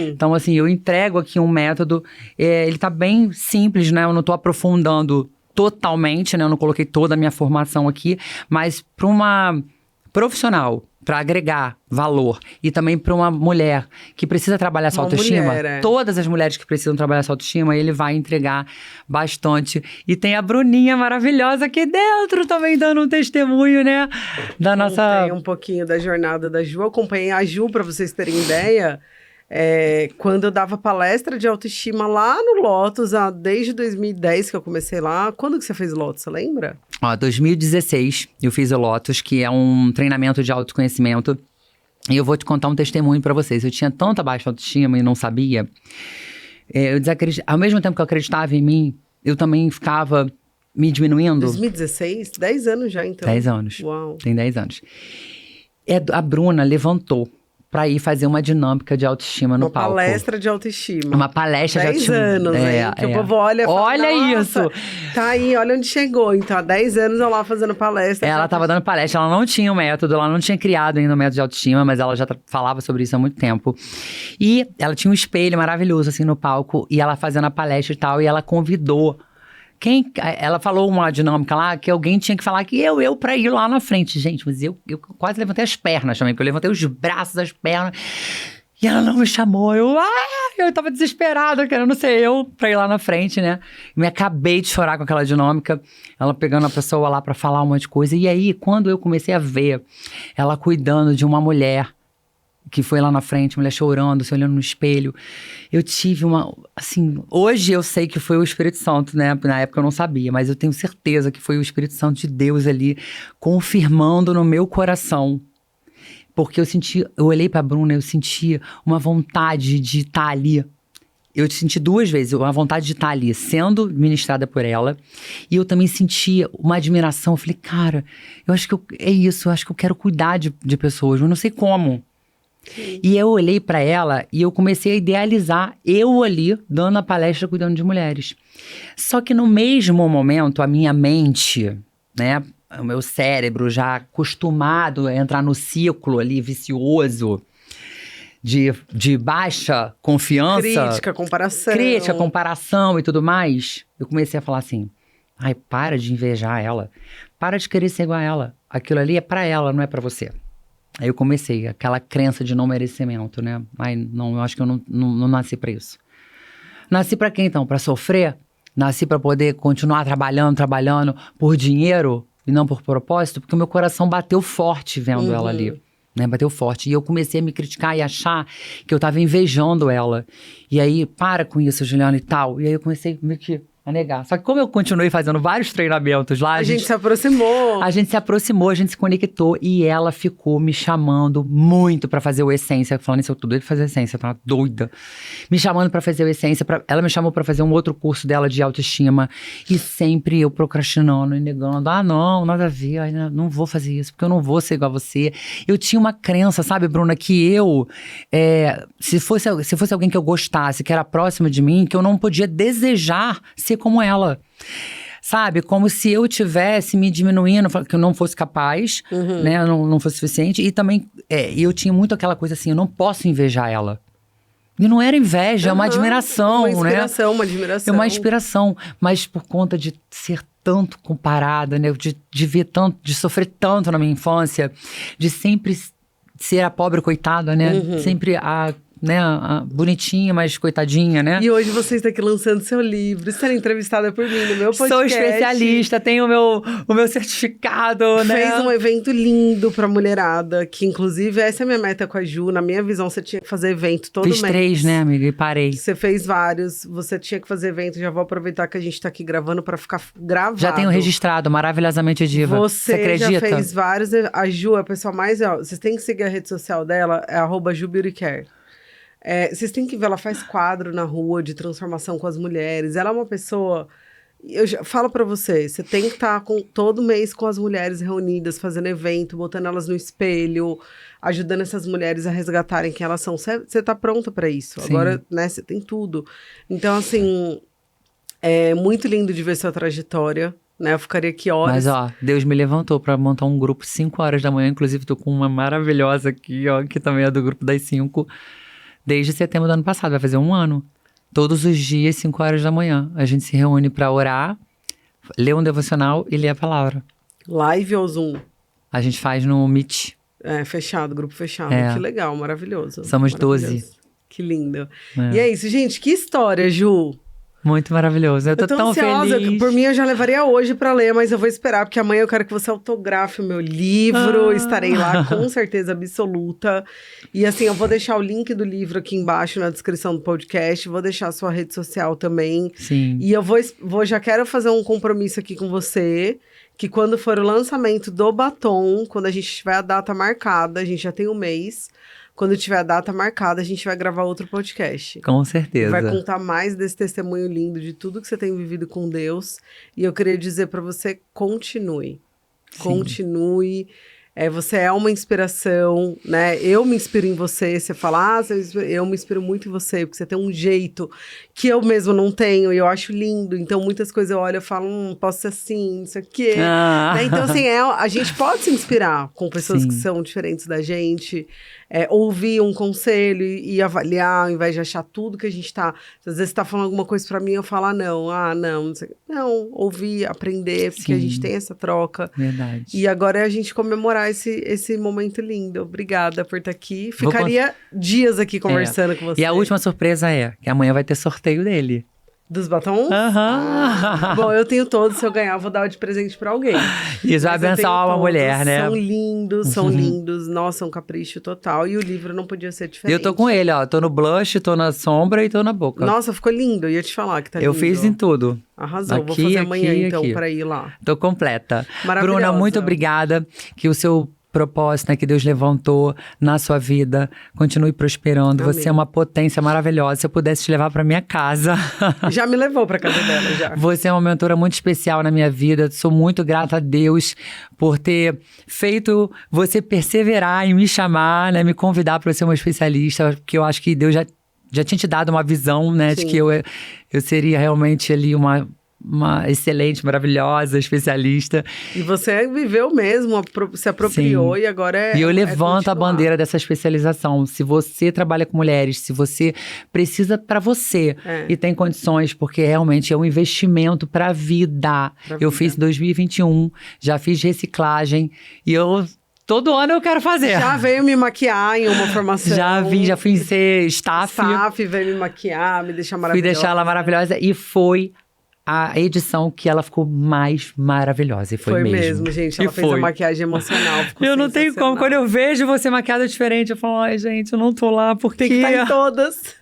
Speaker 2: Então, assim, eu entrego aqui um método, ele tá bem simples, né? Eu não tô aprofundando totalmente, né? Eu não coloquei toda a minha formação aqui, mas para uma profissional, para agregar valor, e também para uma mulher que precisa trabalhar sua autoestima, todas as mulheres que precisam trabalhar sua autoestima, ele vai entregar bastante. E tem a Bruninha maravilhosa aqui dentro também dando um testemunho, né? Da nossa...
Speaker 1: Tem um pouquinho da jornada da Ju. Eu acompanhei a Ju, para vocês terem ideia, quando eu dava palestra de autoestima lá no Lotus, desde 2010 que eu comecei lá. Quando que você fez o Lotus, você lembra?
Speaker 2: 2016 eu fiz o Lotus, que é um treinamento de autoconhecimento. E eu vou te contar um testemunho para vocês. Eu tinha tanta baixa autoestima e não sabia. Eu ao mesmo tempo que eu acreditava em mim, eu também ficava me diminuindo.
Speaker 1: 2016? 10 anos já, então.
Speaker 2: 10 anos.
Speaker 1: Uau.
Speaker 2: Tem 10 anos. A Bruna levantou para ir fazer uma dinâmica de autoestima no palco.
Speaker 1: Uma palestra de autoestima.
Speaker 2: Uma palestra de autoestima.
Speaker 1: 10 anos, hein? Que o povo olha e fala,
Speaker 2: olha isso!
Speaker 1: Tá aí, olha onde chegou. Então, há 10 anos eu lá fazendo palestra.
Speaker 2: Ela tava dando palestra, ela não tinha um método, ela não tinha criado ainda um método de autoestima, mas ela já falava sobre isso há muito tempo. E ela tinha um espelho maravilhoso, assim, no palco, e ela fazendo a palestra e tal, e ela convidou... Ela falou uma dinâmica lá, que alguém tinha que falar que eu pra ir lá na frente. Gente, mas eu quase levantei as pernas também, porque eu levantei os braços, as pernas. E ela não me chamou. Eu tava desesperada, querendo ser eu pra ir lá na frente, né? Me acabei de chorar com aquela dinâmica. Ela pegando a pessoa lá pra falar um monte de coisa. E aí, quando eu comecei a ver ela cuidando de uma mulher, que foi lá na frente, mulher chorando, se olhando no espelho. Eu tive assim, hoje eu sei que foi o Espírito Santo, né? Na época eu não sabia, mas eu tenho certeza que foi o Espírito Santo de Deus ali, confirmando no meu coração. Porque eu olhei pra Bruna, eu senti uma vontade de estar ali. Eu senti 2 vezes, uma vontade de estar ali, sendo ministrada por ela. E eu também senti uma admiração. Eu falei, cara, eu acho que é isso, eu acho que eu quero cuidar de pessoas, mas não sei como. Sim. E eu olhei pra ela e eu comecei a idealizar eu ali, dando a palestra, cuidando de mulheres. Só que no mesmo momento, a minha mente, né, o meu cérebro já acostumado a entrar no ciclo ali vicioso de baixa confiança. Crítica, comparação e tudo mais. Eu comecei a falar assim, ai, para de invejar ela. Para de querer ser igual a ela. Aquilo ali é pra ela, não é pra você. Aí eu comecei, aquela crença de não merecimento, né? Ai, não, eu acho que eu não nasci pra isso. Nasci pra quê, então? Pra sofrer? Nasci pra poder continuar trabalhando por dinheiro e não por propósito? Porque o meu coração bateu forte vendo ela ali, né? Bateu forte. E eu comecei a me criticar e achar que eu tava invejando ela. E aí, para com isso, Juliana, e tal. E aí eu comecei meio que a negar. Só que como eu continuei fazendo vários treinamentos lá...
Speaker 1: A gente se aproximou.
Speaker 2: A gente se aproximou, a gente se conectou e ela ficou me chamando muito pra fazer o Essência. Falando isso, eu tô doida pra fazer Essência, tá doida. Me chamando pra fazer o Essência. Ela me chamou pra fazer um outro curso dela de autoestima. E sempre eu procrastinando e negando. Ah, não, nada a ver. Ai, não vou fazer isso, porque eu não vou ser igual a você. Eu tinha uma crença, sabe, Bruna, que se fosse alguém que eu gostasse, que era próximo de mim, que eu não podia desejar ser como ela, sabe? Como se eu tivesse me diminuindo, que eu não fosse capaz, né? Não fosse suficiente. E também, eu tinha muito aquela coisa assim, eu não posso invejar ela. E não era inveja, é uma admiração,
Speaker 1: uma inspiração,
Speaker 2: né?
Speaker 1: Uma admiração.
Speaker 2: É uma inspiração, mas por conta de ser tanto comparada, né? De ver tanto, de sofrer tanto na minha infância, de sempre ser a pobre coitada, né? Sempre né, bonitinha, mas coitadinha, né?
Speaker 1: E hoje você está aqui lançando seu livro, sendo entrevistada por mim no meu podcast.
Speaker 2: Sou especialista, tenho o meu certificado, né?
Speaker 1: Fez um evento lindo pra mulherada, que inclusive essa é a minha meta com a Ju. Na minha visão, você tinha que fazer evento todo mês.
Speaker 2: Fiz 3, né, amiga? E parei.
Speaker 1: Você fez vários, você tinha que fazer evento. Já vou aproveitar que a gente tá aqui gravando pra ficar gravado.
Speaker 2: Já tenho registrado, Maravilhosamente Diva. Você acredita?
Speaker 1: Já fez vários. A Ju é a pessoa mais... Ó, vocês têm que seguir a rede social dela, é @JuBeautyCare. Vocês têm que ver, ela faz quadro na rua de transformação com as mulheres. Ela é uma pessoa... Eu já falo pra você, você tem que estar todo mês com as mulheres reunidas, fazendo evento, botando elas no espelho, ajudando essas mulheres a resgatarem quem elas são. Você tá pronta pra isso.
Speaker 2: Sim.
Speaker 1: Agora, né, você tem tudo. Então, assim, é muito lindo de ver sua trajetória, né? Eu ficaria aqui horas.
Speaker 2: Mas, ó, Deus me levantou pra montar um grupo 5 horas da manhã. Inclusive, tô com uma maravilhosa aqui, ó, que também é do grupo das 5. Desde setembro do ano passado, vai fazer 1 ano. Todos os dias, 5 horas da manhã. A gente se reúne pra orar, ler um devocional e ler a palavra.
Speaker 1: Live ou Zoom?
Speaker 2: A gente faz no Meet.
Speaker 1: Fechado, grupo fechado.
Speaker 2: É.
Speaker 1: Que legal, maravilhoso.
Speaker 2: Somos
Speaker 1: maravilhoso.
Speaker 2: 12.
Speaker 1: Que lindo. E é isso, gente. Que história, Ju.
Speaker 2: Muito maravilhoso. Eu tô tão
Speaker 1: ansiosa.
Speaker 2: feliz.
Speaker 1: Por mim, eu já levaria hoje pra ler, mas eu vou esperar, porque amanhã eu quero que você autografe o meu livro. Estarei lá, com certeza absoluta. E assim, eu vou deixar o link do livro aqui embaixo na descrição do podcast. Vou deixar a sua rede social também.
Speaker 2: Sim.
Speaker 1: E eu já quero fazer um compromisso aqui com você, que quando for o lançamento do batom, quando a gente tiver a data marcada, a gente já tem um mês... Quando tiver a data marcada, a gente vai gravar outro podcast.
Speaker 2: Com certeza.
Speaker 1: Vai contar mais desse testemunho lindo de tudo que você tem vivido com Deus. E eu queria dizer para você, continue. Sim. Continue. Você é uma inspiração, né? Eu me inspiro em você. Você fala, eu me inspiro muito em você, porque você tem um jeito que eu mesmo não tenho, e eu acho lindo. Então, muitas coisas eu olho e falo, posso ser assim, isso aqui. Né? Então, assim, a gente pode se inspirar com pessoas
Speaker 2: Sim.
Speaker 1: que são diferentes da gente. Ouvir um conselho e avaliar, ao invés de achar tudo que a gente tá... Às vezes você tá falando alguma coisa pra mim, eu falo, não sei. Não, ouvir, aprender, porque a gente tem essa troca.
Speaker 2: Verdade.
Speaker 1: E agora é a gente comemorar esse momento lindo. Obrigada por estar aqui. Ficaria dias aqui conversando com você.
Speaker 2: E a última surpresa é que amanhã vai ter sorteio dele.
Speaker 1: Dos batons? Bom, eu tenho todos. Se eu ganhar, eu vou dar de presente pra alguém.
Speaker 2: Isso vai abençoar uma mulher, né?
Speaker 1: São lindos, são lindos. Nossa, um capricho total. E o livro não podia ser diferente.
Speaker 2: Eu tô com ele, ó. Tô no blush, tô na sombra e tô na boca.
Speaker 1: Nossa, ficou lindo. Eu ia te falar que tá lindo.
Speaker 2: Eu fiz em tudo.
Speaker 1: Arrasou.
Speaker 2: Aqui,
Speaker 1: vou fazer amanhã, então,
Speaker 2: aqui.
Speaker 1: pra ir lá.
Speaker 2: Tô completa.
Speaker 1: Maravilhosa.
Speaker 2: Bruna, muito obrigada. Que o seu propósito, né, que Deus levantou na sua vida, continue prosperando.
Speaker 1: Amém.
Speaker 2: Você é uma potência maravilhosa. Se eu pudesse te levar pra minha casa.
Speaker 1: Já me levou pra casa dela, já.
Speaker 2: Você é uma mentora muito especial na minha vida. Sou muito grata a Deus por ter feito você perseverar em me chamar, né, me convidar para ser uma especialista, porque eu acho que Deus já tinha te dado uma visão, né, de que eu seria realmente ali uma excelente, maravilhosa especialista.
Speaker 1: E você viveu mesmo, se apropriou. Sim. E agora
Speaker 2: E eu levanto a bandeira dessa especialização. Se você trabalha com mulheres, se você precisa para você e tem condições, porque realmente é um investimento para a vida. Eu fiz em 2021, já fiz reciclagem e todo ano eu quero fazer.
Speaker 1: Já veio me maquiar em uma formação.
Speaker 2: Já fui ser staff.
Speaker 1: Staff veio me maquiar, me deixar maravilhosa.
Speaker 2: Fui deixar ela maravilhosa e foi a edição que ela ficou mais maravilhosa. E foi mesmo,
Speaker 1: gente. Ela fez a maquiagem emocional.
Speaker 2: Eu não tenho como. Quando eu vejo você maquiada diferente, eu falo, ai, gente, eu não tô lá. Porque
Speaker 1: tem que estar em todas.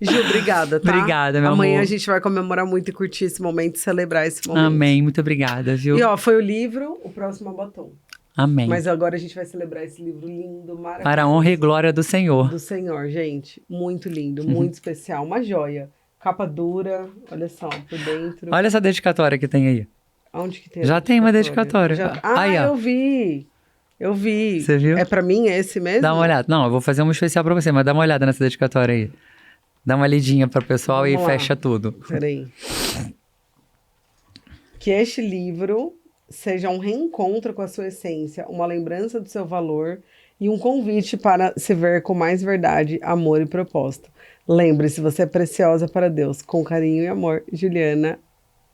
Speaker 1: Ju, obrigada, tá?
Speaker 2: Obrigada, meu
Speaker 1: Amanhã
Speaker 2: amor.
Speaker 1: A gente vai comemorar muito e curtir esse momento, celebrar esse momento.
Speaker 2: Amém. Muito obrigada, viu?
Speaker 1: E ó, foi o livro, o próximo é o batom.
Speaker 2: Amém.
Speaker 1: Mas agora a gente vai celebrar esse livro lindo, maravilhoso.
Speaker 2: Para a honra e glória do Senhor.
Speaker 1: Do Senhor, gente. Muito lindo, muito especial. Uma joia. Capa dura, olha só, por dentro.
Speaker 2: Olha essa dedicatória que tem aí.
Speaker 1: Onde que tem?
Speaker 2: Já tem uma dedicatória.
Speaker 1: Aí, eu vi.
Speaker 2: Você viu?
Speaker 1: É pra mim esse mesmo?
Speaker 2: Dá uma olhada. Não, eu vou fazer um especial pra você, mas dá uma olhada nessa dedicatória aí. Dá uma lidinha pro pessoal. Vamos e lá. Fecha tudo.
Speaker 1: Peraí. Que este livro seja um reencontro com a sua essência, uma lembrança do seu valor e um convite para se ver com mais verdade, amor e propósito. Lembre-se, você é preciosa para Deus. Com carinho e amor, Juliana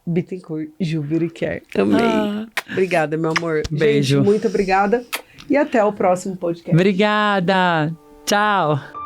Speaker 1: Bittencourt, JuBeautyCare. Amei. Obrigada, meu amor.
Speaker 2: Beijo.
Speaker 1: Gente, muito obrigada. E até o próximo podcast.
Speaker 2: Obrigada. Tchau.